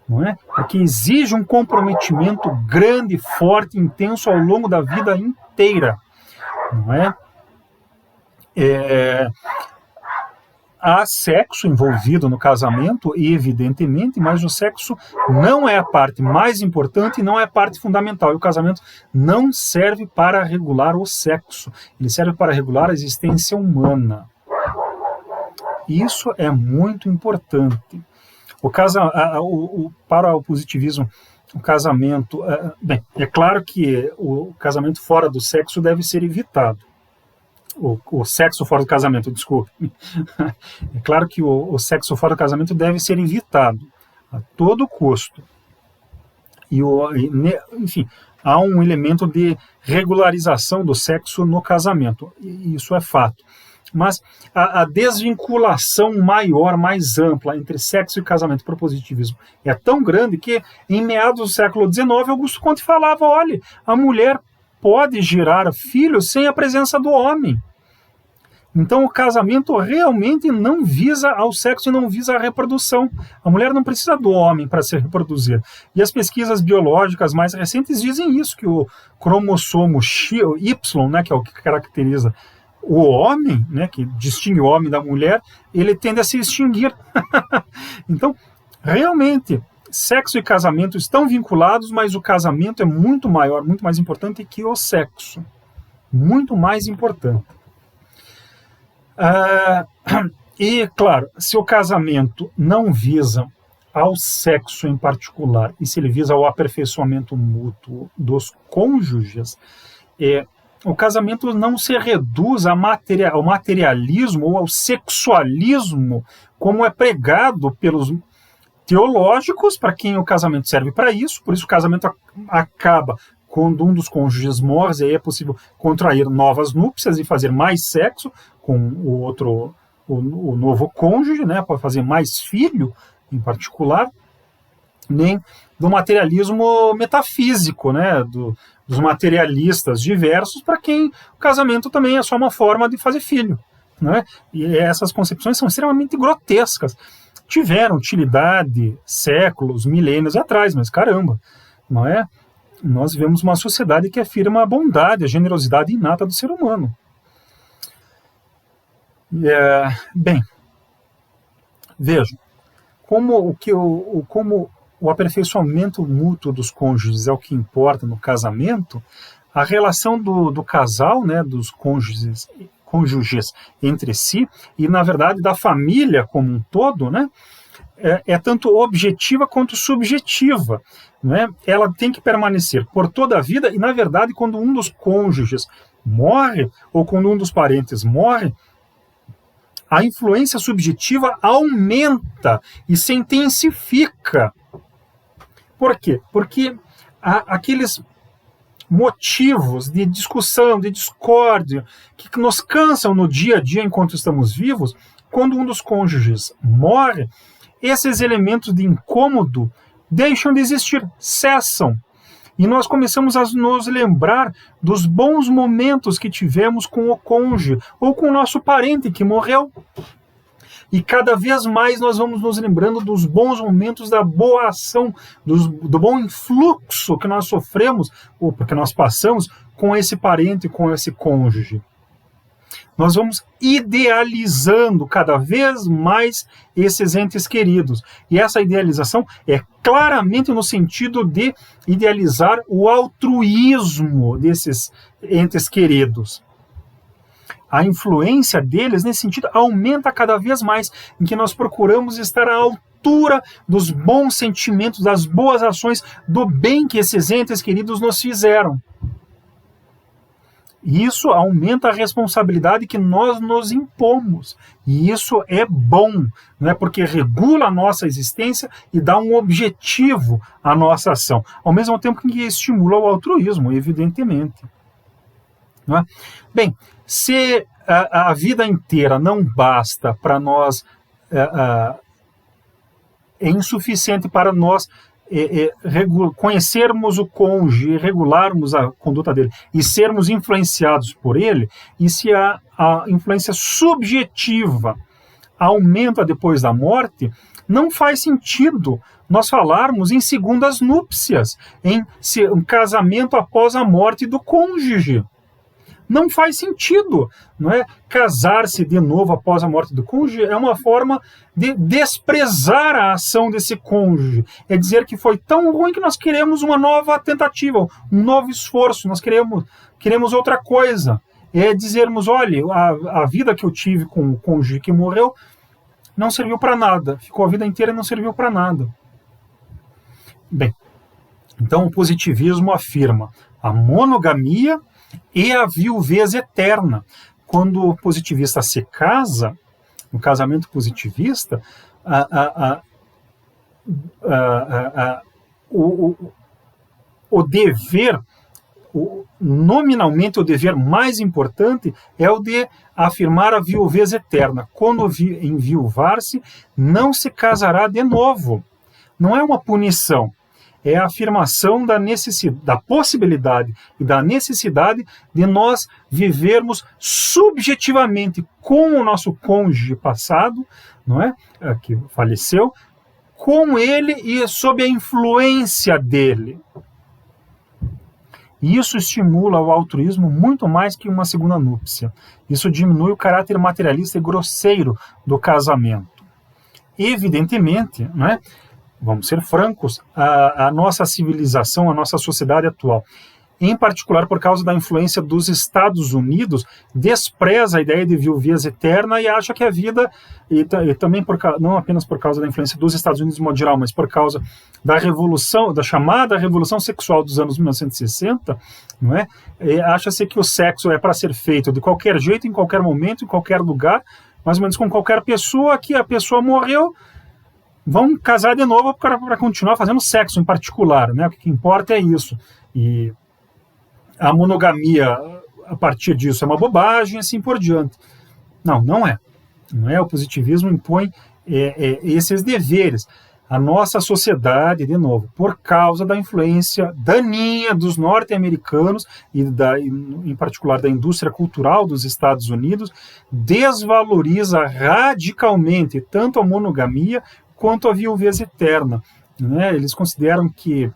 Não é? Porque exige um comprometimento grande, forte, intenso ao longo da vida inteira. Não é? Há sexo envolvido no casamento, evidentemente, mas o sexo não é a parte mais importante e não é a parte fundamental. E o casamento não serve para regular o sexo, ele serve para regular a existência humana. Isso é muito importante. Para o positivismo, o casamento... Bem, é claro que o casamento fora do sexo deve ser evitado. O sexo fora do casamento, desculpe. É claro que o sexo fora do casamento deve ser evitado a todo custo. Enfim, há um elemento de regularização do sexo no casamento, isso é fato. Mas a desvinculação maior, mais ampla entre sexo e casamento para o positivismo é tão grande que, em meados do século XIX, Augusto Comte falava, olha, a mulher pode gerar filhos sem a presença do homem. Então o casamento realmente não visa ao sexo e não visa a reprodução. A mulher não precisa do homem para se reproduzir. E as pesquisas biológicas mais recentes dizem isso, que o cromossomo Y, né, que é o que caracteriza o homem, né, que distingue o homem da mulher, ele tende a se extinguir. Então, realmente, sexo e casamento estão vinculados, mas o casamento é muito maior, muito mais importante que o sexo. Muito mais importante. E, claro, se o casamento não visa ao sexo em particular, e se ele visa ao aperfeiçoamento mútuo dos cônjuges, o casamento não se reduz ao materialismo ou ao sexualismo, como é pregado pelos teológicos, para quem o casamento serve para isso. Por isso o casamento acaba quando um dos cônjuges morre, e aí é possível contrair novas núpcias e fazer mais sexo com o novo cônjuge, né, para fazer mais filho, em particular, nem do materialismo metafísico, né, dos materialistas diversos, para quem o casamento também é só uma forma de fazer filho. Né? E essas concepções são extremamente grotescas. Tiveram utilidade séculos, milênios atrás, mas caramba, não é? Nós vivemos uma sociedade que afirma a bondade, a generosidade inata do ser humano. Bem, vejam, como o aperfeiçoamento mútuo dos cônjuges é o que importa no casamento, a relação do casal, né, dos cônjuges entre si, e na verdade da família como um todo, né, é tanto objetiva quanto subjetiva. Né? Ela tem que permanecer por toda a vida, e na verdade quando um dos cônjuges morre, ou quando um dos parentes morre, a influência subjetiva aumenta e se intensifica. Por quê? Porque aqueles motivos de discussão, de discórdia, que nos cansam no dia a dia enquanto estamos vivos, quando um dos cônjuges morre, esses elementos de incômodo deixam de existir, cessam. E nós começamos a nos lembrar dos bons momentos que tivemos com o cônjuge ou com o nosso parente que morreu. E cada vez mais nós vamos nos lembrando dos bons momentos, da boa ação, do bom influxo que nós sofremos, ou porque nós passamos com esse parente, com esse cônjuge. Nós vamos idealizando cada vez mais esses entes queridos. E essa idealização é claramente no sentido de idealizar o altruísmo desses entes queridos. A influência deles, nesse sentido, aumenta cada vez mais, em que nós procuramos estar à altura dos bons sentimentos, das boas ações, do bem que esses entes queridos nos fizeram. Isso aumenta a responsabilidade que nós nos impomos. E isso é bom, não é? Porque regula a nossa existência e dá um objetivo à nossa ação. Ao mesmo tempo que estimula o altruísmo, evidentemente. Não é? Bem, se a vida inteira não basta para nós, é insuficiente para nós conhecermos o cônjuge, regularmos a conduta dele e sermos influenciados por ele, e se a influência subjetiva aumenta depois da morte, não faz sentido nós falarmos em segundas núpcias, em um casamento após a morte do cônjuge. Não faz sentido, não é? Casar-se de novo após a morte do cônjuge é uma forma de desprezar a ação desse cônjuge. É dizer que foi tão ruim que nós queremos uma nova tentativa, um novo esforço, nós queremos outra coisa. É dizermos, olha, a vida que eu tive com o cônjuge que morreu não serviu para nada, ficou a vida inteira e não serviu para nada. Bem, então o positivismo afirma a monogamia e a viuvez eterna. Quando o positivista se casa, no casamento positivista, o dever, nominalmente o dever mais importante é o de afirmar a viuvez eterna. Quando enviuvar-se, não se casará de novo. Não é uma punição. É a afirmação da possibilidade e da necessidade de nós vivermos subjetivamente com o nosso cônjuge passado, não é? Que faleceu, com ele e sob a influência dele. E isso estimula o altruísmo muito mais que uma segunda núpcia. Isso diminui o caráter materialista e grosseiro do casamento. Evidentemente, não é? Vamos ser francos, a nossa civilização, a nossa sociedade atual, em particular por causa da influência dos Estados Unidos, despreza a ideia de viuvez eterna e acha que a vida, e também não apenas por causa da influência dos Estados Unidos de modo geral, mas por causa da revolução, da chamada revolução sexual dos anos 1960, não é? Acha-se que o sexo é para ser feito de qualquer jeito, em qualquer momento, em qualquer lugar, mais ou menos com qualquer pessoa, que a pessoa morreu, vão casar de novo para continuar fazendo sexo em particular, né? O que importa é isso. E a monogamia, a partir disso, é uma bobagem, assim por diante. Não é. Não é. O positivismo impõe esses deveres. A nossa sociedade, de novo, por causa da influência daninha dos norte-americanos e, em particular, da indústria cultural dos Estados Unidos, desvaloriza radicalmente tanto a monogamia quanto a viuvez eterna, né? Eles consideram que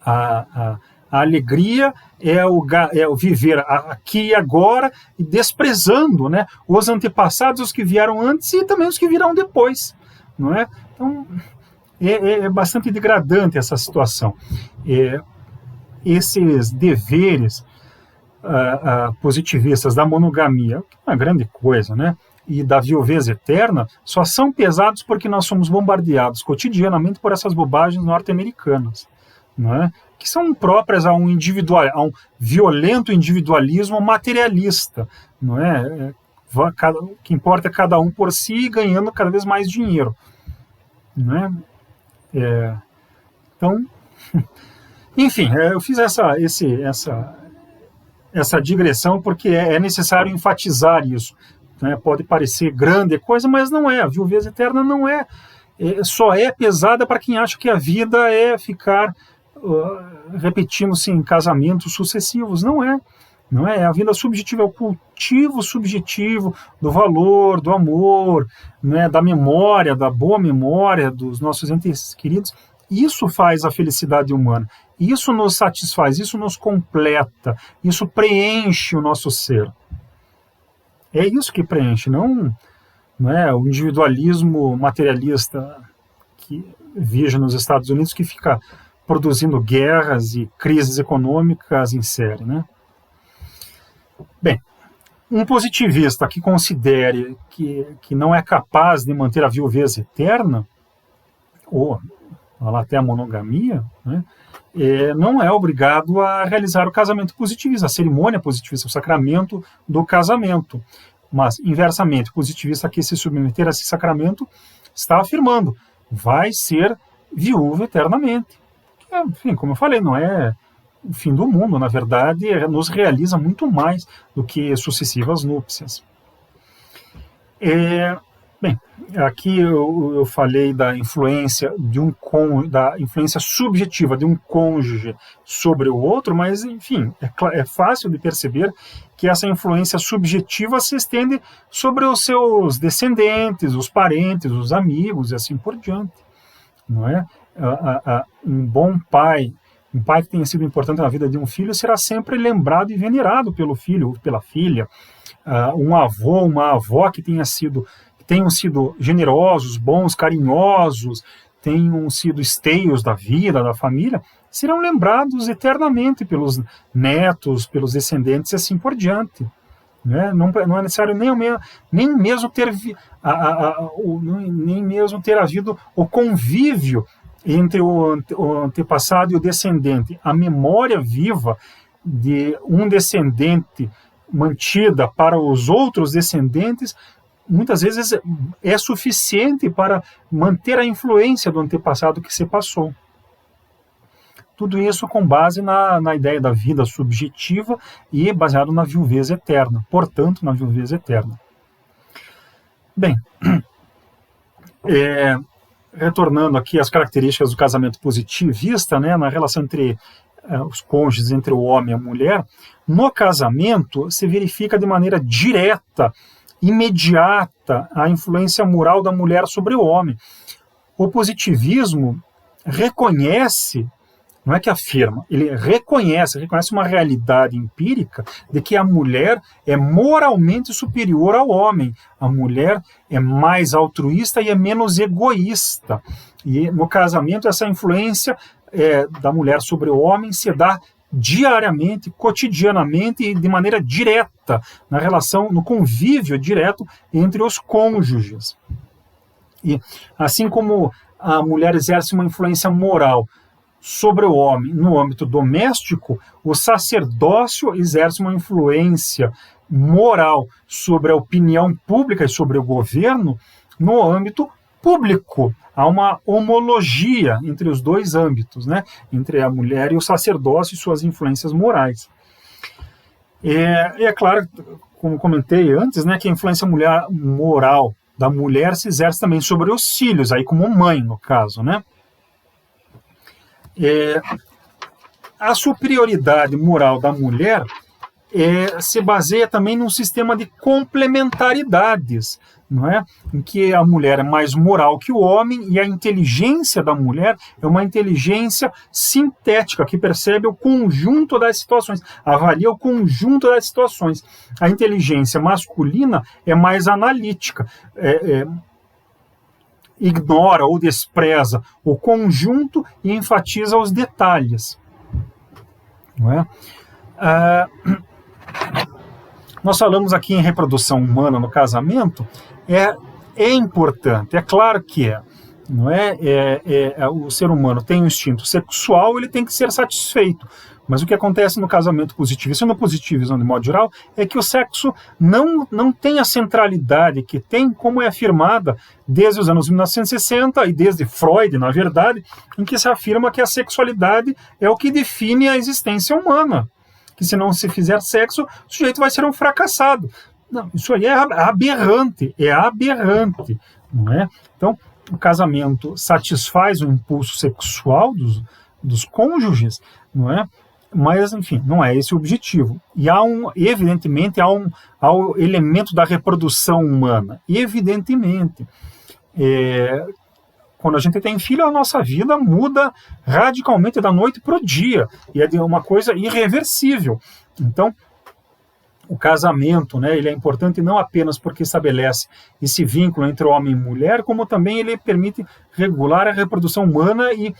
a alegria é o viver aqui e agora, e desprezando, né, os antepassados, os que vieram antes e também os que virão depois, não é? Então, é bastante degradante essa situação. Esses deveres positivistas da monogamia, que é uma grande coisa, né? E da viuvez eterna, só são pesados porque nós somos bombardeados cotidianamente por essas bobagens norte-americanas, não é? Que são próprias a um violento individualismo materialista, não é? O que importa é cada um por si, ganhando cada vez mais dinheiro, não é? Então, enfim, eu fiz essa digressão porque é necessário enfatizar isso. Né? Pode parecer grande coisa, mas não é. A viuvez eterna não é. Só é pesada para quem acha que a vida é ficar repetindo-se em casamentos sucessivos. Não é. Não é. A vida subjetiva é o cultivo subjetivo do valor, do amor, né? Da memória, da boa memória dos nossos entes queridos. Isso faz a felicidade humana. Isso nos satisfaz, isso nos completa, isso preenche o nosso ser. É isso que preenche, não é o individualismo materialista que vige nos Estados Unidos, que fica produzindo guerras e crises econômicas em série, né? Bem, um positivista que considere que não é capaz de manter a viuvez eterna, ou até a monogamia, né, não é obrigado a realizar o casamento positivista, a cerimônia positivista, o sacramento do casamento. Mas, inversamente, o positivista que se submeter a esse sacramento está afirmando, vai ser viúvo eternamente. Enfim, como eu falei, não é o fim do mundo, na verdade, nos realiza muito mais do que sucessivas núpcias. Bem, aqui eu falei da influência da influência subjetiva de um cônjuge sobre o outro, mas, enfim, é fácil de perceber que essa influência subjetiva se estende sobre os seus descendentes, os parentes, os amigos e assim por diante, não é? Um bom pai, um pai que tenha sido importante na vida de um filho, será sempre lembrado e venerado pelo filho ou pela filha. Um avô, uma avó que tenham sido generosos, bons, carinhosos, tenham sido esteios da vida, da família, serão lembrados eternamente pelos netos, pelos descendentes e assim por diante. Né? Não é necessário nem mesmo ter havido o convívio entre o antepassado e o descendente. A memória viva de um descendente mantida para os outros descendentes muitas vezes é suficiente para manter a influência do antepassado que se passou. Tudo isso com base na ideia da vida subjetiva e baseado na viuvez eterna, portanto, na viuvez eterna. Bem, retornando aqui às características do casamento positivista, né, na relação entre os cônjuges, entre o homem e a mulher, no casamento se verifica de maneira direta, imediata, a influência moral da mulher sobre o homem. O positivismo reconhece, não é que afirma, ele reconhece uma realidade empírica de que a mulher é moralmente superior ao homem. A mulher é mais altruísta e é menos egoísta. E no casamento essa influência da mulher sobre o homem se dá diariamente, cotidianamente e de maneira direta, na relação, no convívio direto entre os cônjuges. E assim como a mulher exerce uma influência moral sobre o homem no âmbito doméstico, o sacerdócio exerce uma influência moral sobre a opinião pública e sobre o governo no âmbito público. Há uma homologia entre os dois âmbitos, né? Entre a mulher e o sacerdócio e suas influências morais. É claro, como comentei antes, né, que a influência moral da mulher se exerce também sobre os filhos, aí como mãe, no caso, né? A superioridade moral da mulher se baseia também num sistema de complementaridades, não é? Em que a mulher é mais moral que o homem e a inteligência da mulher é uma inteligência sintética que percebe o conjunto das situações, avalia o conjunto das situações. A inteligência masculina é mais analítica, ignora ou despreza o conjunto e enfatiza os detalhes. Não é? Nós falamos aqui em reprodução humana no casamento, é importante, é claro que não é? O ser humano tem um instinto sexual, ele tem que ser satisfeito. Mas o que acontece no casamento positivista e no positivismo de modo geral é que o sexo não tem a centralidade que tem, como é afirmada desde os anos 1960 e desde Freud, na verdade, em que se afirma que a sexualidade é o que define a existência humana. Que se não se fizer sexo, o sujeito vai ser um fracassado. Não, isso aí é aberrante, não é? Então, o casamento satisfaz o impulso sexual dos cônjuges, não é? Mas, enfim, não é esse o objetivo. E evidentemente, há o elemento da reprodução humana. Evidentemente. Quando a gente tem filho, a nossa vida muda radicalmente da noite para o dia. E é uma coisa irreversível. Então, o casamento, né, ele é importante não apenas porque estabelece esse vínculo entre homem e mulher, como também ele permite regular a reprodução humana e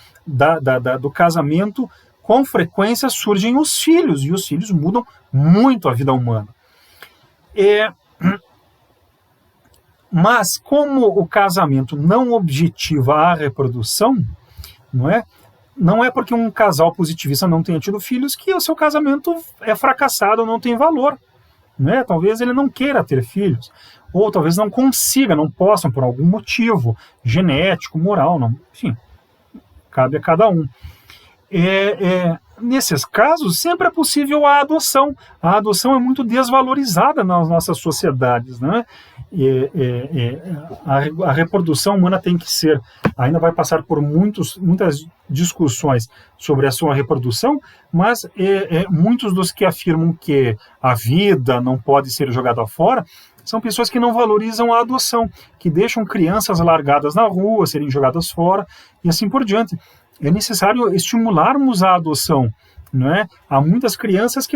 do casamento, com frequência surgem os filhos, e os filhos mudam muito a vida humana. Mas como o casamento não objetiva a reprodução, não é porque um casal positivista não tenha tido filhos que o seu casamento é fracassado ou não tem valor. Talvez ele não queira ter filhos, ou talvez não consiga, não possa por algum motivo genético, moral, não, enfim, cabe a cada um. nesses casos, sempre é possível a adoção. A adoção é muito desvalorizada nas nossas sociedades, né? A reprodução humana tem que ser, ainda vai passar por muitas discussões sobre a sua reprodução, mas muitos dos que afirmam que a vida não pode ser jogada fora são pessoas que não valorizam a adoção, que deixam crianças largadas na rua, serem jogadas fora, e assim por diante. É necessário estimularmos a adoção, não é? Há muitas crianças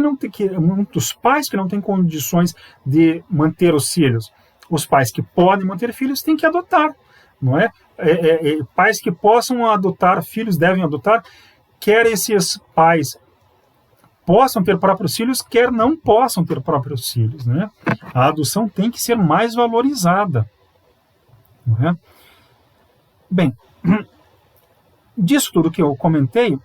muitos pais que não têm condições de manter os filhos. Os pais que podem manter filhos têm que adotar, não é? Pais que possam adotar filhos devem adotar, quer esses pais possam ter próprios filhos, quer não possam ter próprios filhos, né? A adoção tem que ser mais valorizada, não é? Bem, disso tudo que eu comentei,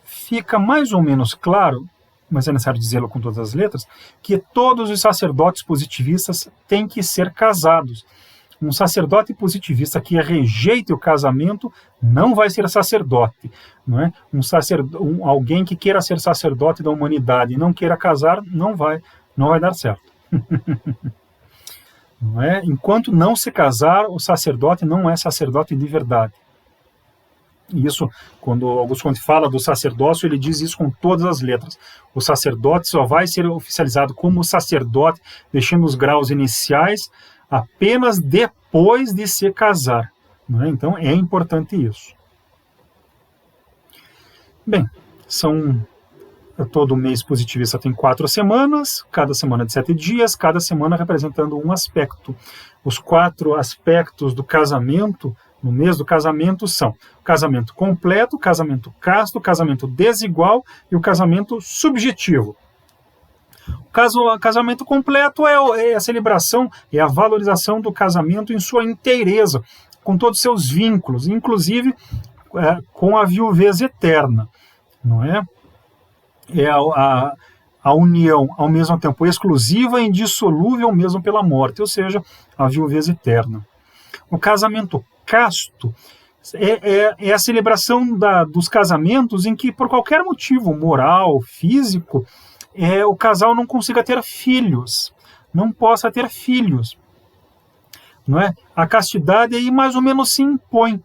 fica mais ou menos claro, mas é necessário dizê-lo com todas as letras, que todos os sacerdotes positivistas têm que ser casados. Um sacerdote positivista que rejeite o casamento não vai ser sacerdote, não é? Alguém que queira ser sacerdote da humanidade e não queira casar, não vai dar certo. Não é? Enquanto não se casar, o sacerdote não é sacerdote de verdade. E isso, quando Augusto Conte fala do sacerdócio, ele diz isso com todas as letras. O sacerdote só vai ser oficializado como sacerdote, deixando os graus iniciais apenas depois de se casar. Não é? Então é importante isso. Bem, todo mês positivista tem 4 semanas, cada semana de 7 dias, cada semana representando um aspecto. Os 4 aspectos do casamento, no mês do casamento, são o casamento completo, o casamento casto, o casamento desigual e o casamento subjetivo. O casamento completo é a celebração, é a valorização do casamento em sua inteireza, com todos os seus vínculos, inclusive com a viuvez eterna, não é? É a união, ao mesmo tempo exclusiva e indissolúvel, mesmo pela morte, ou seja, a viuvez eterna. O casamento casto é a celebração dos casamentos em que, por qualquer motivo moral, físico, o casal não consiga ter filhos, não possa ter filhos. Não é? A castidade aí mais ou menos se impõe.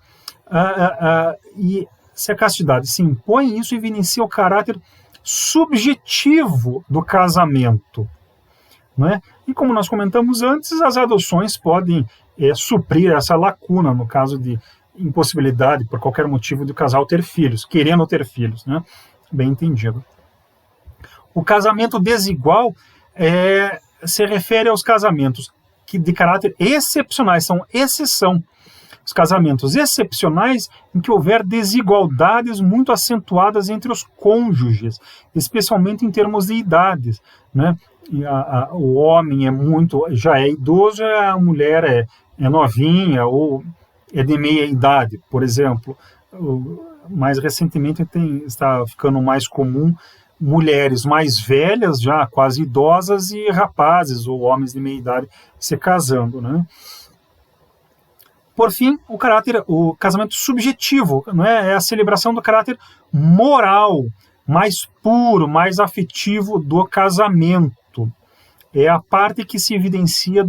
E se a castidade se impõe, isso evidencia o caráter subjetivo do casamento. Não é? E como nós comentamos antes, as adoções podem suprir essa lacuna, no caso de impossibilidade, por qualquer motivo, do casal ter filhos, querendo ter filhos. Né? Bem entendido. O casamento desigual se refere aos casamentos que de caráter excepcionais, são exceção. Os casamentos excepcionais em que houver desigualdades muito acentuadas entre os cônjuges, especialmente em termos de idades, né? O homem já é idoso, a mulher é novinha ou é de meia idade, por exemplo. Mais recentemente está ficando mais comum mulheres mais velhas, já quase idosas, e rapazes ou homens de meia idade se casando, né? Por fim, o casamento subjetivo, né? É a celebração do caráter moral, mais puro, mais afetivo do casamento. É a parte que se evidencia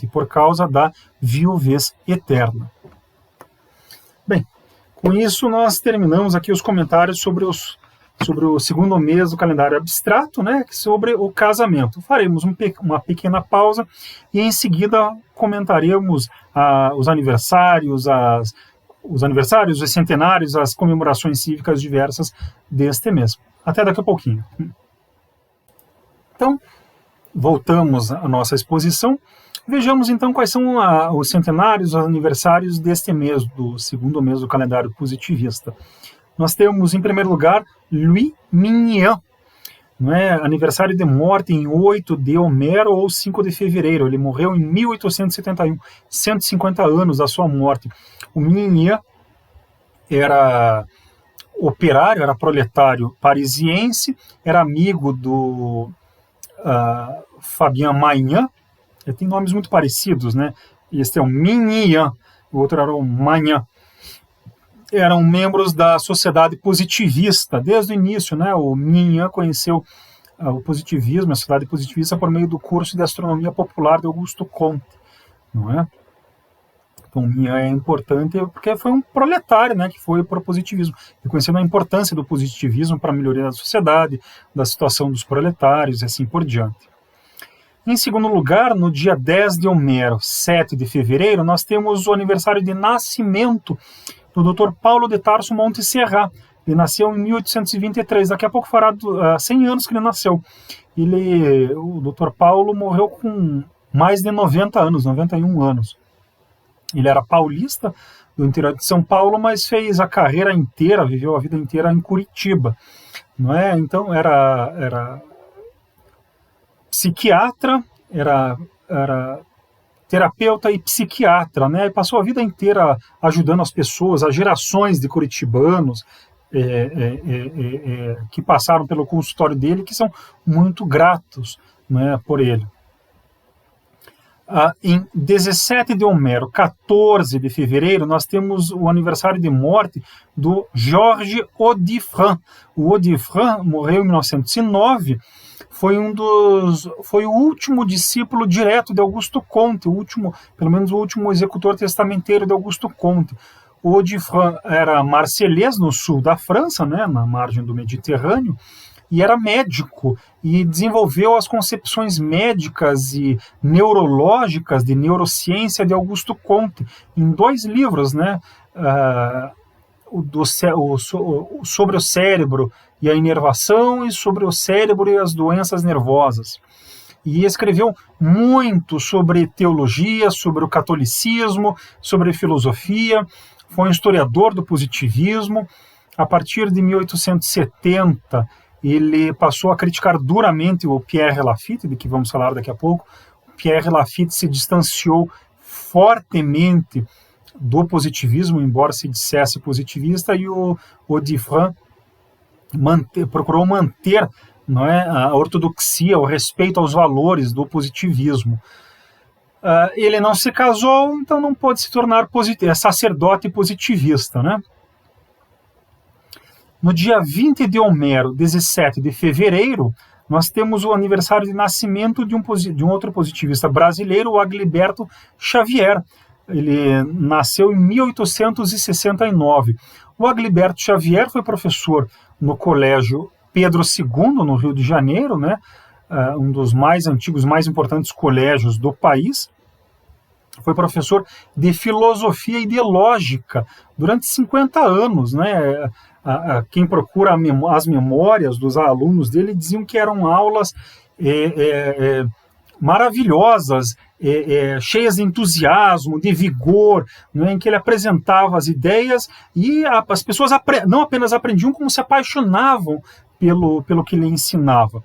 por causa da viuvez eterna. Bem, com isso nós terminamos aqui os comentários sobre o segundo mês do calendário abstrato, né, sobre o casamento. Faremos uma pequena pausa e em seguida comentaremos os aniversários, os centenários, as comemorações cívicas diversas deste mês. Até daqui a pouquinho. Então, voltamos à nossa exposição. Vejamos então quais são os centenários, os aniversários deste mês, do segundo mês do calendário positivista. Nós temos, em primeiro lugar, Louis Mignon, não é? Aniversário de morte em 8 de Homero ou 5 de fevereiro. Ele morreu em 1871, 150 anos da sua morte. O Mignon era operário, era proletário parisiense, era amigo do Fabien Maignan. Ele tem nomes muito parecidos, né? Este é o Mignon, o outro era o Maignan. eram membros da sociedade positivista, desde o início, né? O Mignon conheceu o positivismo, a sociedade positivista, por meio do curso de astronomia popular de Augusto Comte, não é? Então, Mignon é importante porque foi um proletário, né, que foi para o positivismo, reconhecendo a importância do positivismo para a melhoria da sociedade, da situação dos proletários e assim por diante. Em segundo lugar, no dia 10 de Homero, 7 de fevereiro, nós temos o aniversário de nascimento do Dr. Paulo de Tarso Monte Serra. Ele nasceu em 1823, daqui a pouco fará 100 anos que ele nasceu. O Dr. Paulo morreu com mais de 90 anos, 91 anos. Ele era paulista, do interior de São Paulo, mas fez a carreira inteira, viveu a vida inteira em Curitiba. Não é? Então era psiquiatra, era terapeuta e psiquiatra, né? E passou a vida inteira ajudando as pessoas, as gerações de curitibanos que passaram pelo consultório dele, que são muito gratos, né, por ele. Em 17 de Homero, 14 de fevereiro, nós temos o aniversário de morte do Georges Audifran. O Audifran morreu em 1909, foi o último discípulo direto de Augusto Comte, pelo menos o último executor testamenteiro de Augusto Comte. O Audifran era marselhês, no sul da França, né, na margem do Mediterrâneo, e era médico, e desenvolveu as concepções médicas e neurológicas de neurociência de Augusto Comte, em 2 livros, né, sobre o cérebro e a inervação, e sobre o cérebro e as doenças nervosas. E escreveu muito sobre teologia, sobre o catolicismo, sobre filosofia, foi um historiador do positivismo. A partir de 1870, ele passou a criticar duramente o Pierre Lafitte, de que vamos falar daqui a pouco. O Pierre Lafitte se distanciou fortemente do positivismo, embora se dissesse positivista, e o Audifran procurou manter, não é, a ortodoxia, o respeito aos valores do positivismo. Ele não se casou, então não pôde se tornar sacerdote positivista, né? No dia 20 de Homero, 17 de fevereiro, nós temos o aniversário de nascimento de um outro positivista brasileiro, o Agliberto Xavier. Ele nasceu em 1869. O Agliberto Xavier foi professor no Colégio Pedro II, no Rio de Janeiro, né? Um dos mais antigos, mais importantes colégios do país. Foi professor de filosofia e de lógica durante 50 anos, né? Quem procura as memórias dos alunos dele diziam que eram aulas maravilhosas, cheias de entusiasmo, de vigor, né, em que ele apresentava as ideias e as pessoas não apenas aprendiam, como se apaixonavam pelo que ele ensinava.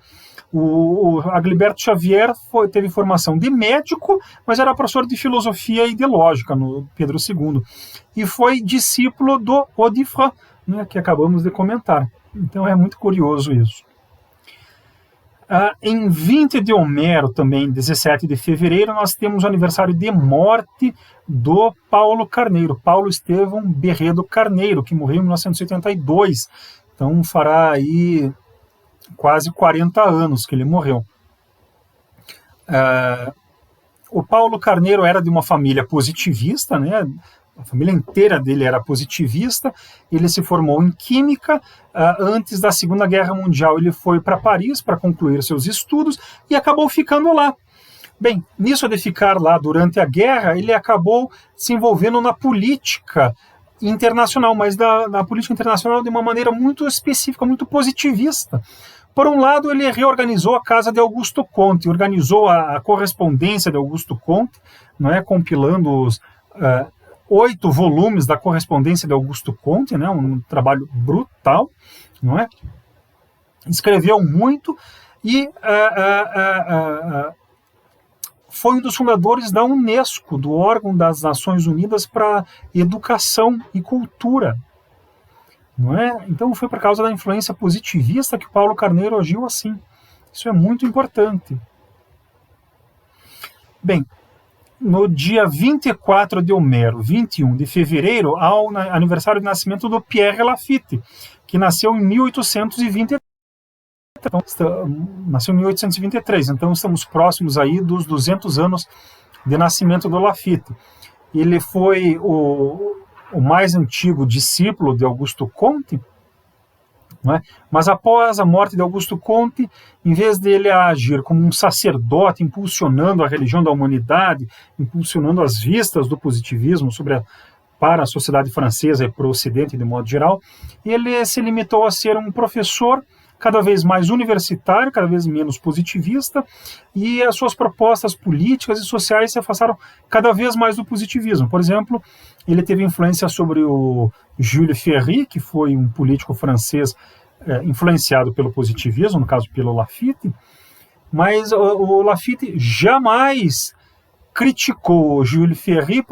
O Agliberto Xavier teve formação de médico, mas era professor de filosofia e de lógica no Pedro II, e foi discípulo do Audifran, né, que acabamos de comentar. Então é muito curioso isso. Em 20 de Homero, também 17 de fevereiro, nós temos o aniversário de morte do Paulo Carneiro, Paulo Estevão Berredo Carneiro, que morreu em 1982. Então fará aí quase 40 anos que ele morreu. O Paulo Carneiro era de uma família positivista, né? A família inteira dele era positivista. Ele se formou em Química. Antes da Segunda Guerra Mundial, ele foi para Paris para concluir seus estudos e acabou ficando lá. Bem, nisso de ficar lá durante a guerra, ele acabou se envolvendo na política internacional, mas na política internacional de uma maneira muito específica, muito positivista. Por um lado, ele reorganizou a casa de Augusto Comte, organizou a correspondência de Augusto Comte, não é, compilando os 8 volumes da correspondência de Augusto Comte, né, um trabalho brutal, não é? Escreveu muito e foi um dos fundadores da Unesco, do órgão das Nações Unidas para Educação e Cultura. Não é? Então foi por causa da influência positivista que Paulo Carneiro agiu assim. Isso é muito importante. Bem, no dia 24 de Homero, 21 de fevereiro, ao aniversário de nascimento do Pierre Lafitte, que nasceu em 1823. Então, nasceu em 1823, então estamos próximos aí dos 200 anos de nascimento do Lafitte. Ele foi o mais antigo discípulo de Augusto Comte, não é? Mas após a morte de Augusto Comte, em vez dele agir como um sacerdote, impulsionando a religião da humanidade, impulsionando as vistas do positivismo para a sociedade francesa e para o Ocidente de modo geral, ele se limitou a ser um professor cada vez mais universitário, cada vez menos positivista, e as suas propostas políticas e sociais se afastaram cada vez mais do positivismo. Por exemplo, ele teve influência sobre o Jules Ferry, que foi um político francês influenciado pelo positivismo, no caso pelo Lafitte, mas o Lafitte jamais criticou o Jules Ferry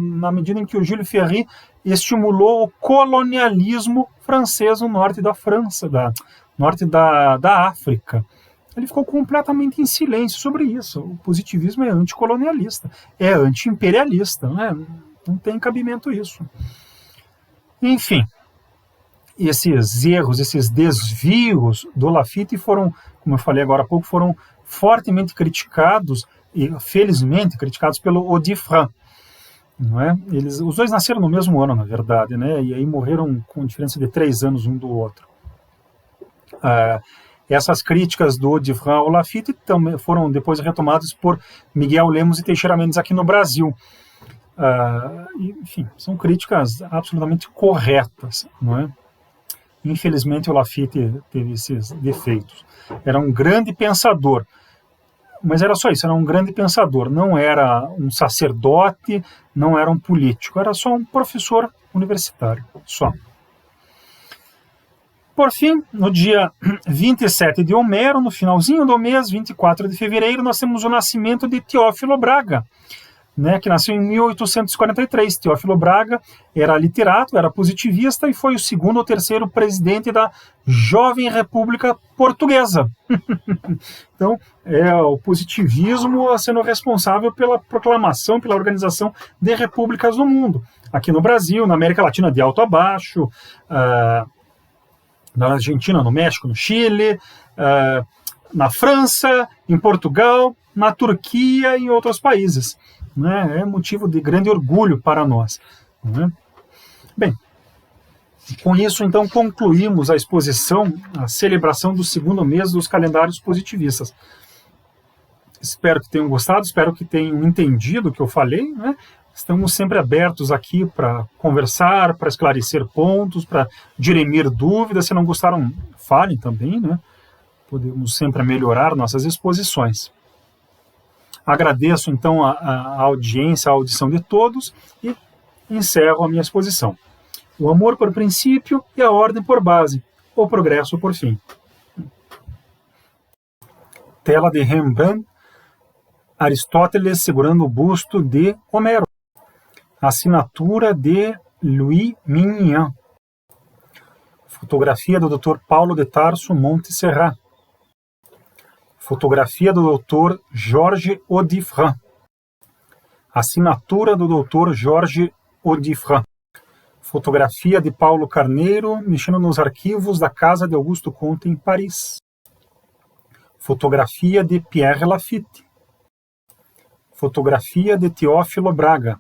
na medida em que o Jules Ferry estimulou o colonialismo francês no norte da França, norte da África. Ele ficou completamente em silêncio sobre isso. O positivismo é anticolonialista, é anti-imperialista, não tem cabimento isso. Enfim, esses erros, esses desvios do Lafitte foram, como eu falei agora há pouco, foram fortemente criticados, e felizmente criticados pelo Audifran. Não é? Os dois nasceram no mesmo ano, na verdade, né? E aí morreram com diferença de 3 anos um do outro. Essas críticas do Audifran ao Lafitte também foram depois retomadas por Miguel Lemos e Teixeira Mendes aqui no Brasil. Enfim, são críticas absolutamente corretas, não é? Infelizmente o Lafitte teve esses defeitos. Era um grande pensador, mas era só isso, era um grande pensador, não era um sacerdote, não era um político, era só um professor universitário, só. Por fim, no dia 27 de Homero, no finalzinho do mês, 24 de fevereiro, nós temos o nascimento de Teófilo Braga, né, que nasceu em 1843. Teófilo Braga era literato, era positivista e foi o segundo ou terceiro presidente da Jovem República Portuguesa. Então, é o positivismo sendo responsável pela proclamação, pela organização de repúblicas no mundo. Aqui no Brasil, na América Latina, de alto a baixo, na Argentina, no México, no Chile, na França, em Portugal, na Turquia e em outros países. Né? É motivo de grande orgulho para nós. Né? Bem, com isso, então, concluímos a exposição, a celebração do segundo mês dos calendários positivistas. Espero que tenham gostado, espero que tenham entendido o que eu falei, né? Estamos sempre abertos aqui para conversar, para esclarecer pontos, para dirimir dúvidas. Se não gostaram, falem também, né? Podemos sempre melhorar nossas exposições. Agradeço, então, a audiência, a audição de todos e encerro a minha exposição. O amor por princípio e a ordem por base, o progresso por fim. Tela de Rembrandt, Aristóteles segurando o busto de Homero. Assinatura de Louis Mignon. Fotografia do Dr. Paulo de Tarso Montserrat. Fotografia do Dr. Georges Audifran. Assinatura do Dr. Georges Audifran. Fotografia de Paulo Carneiro, mexendo nos arquivos da casa de Augusto Comte em Paris. Fotografia de Pierre Lafitte. Fotografia de Teófilo Braga.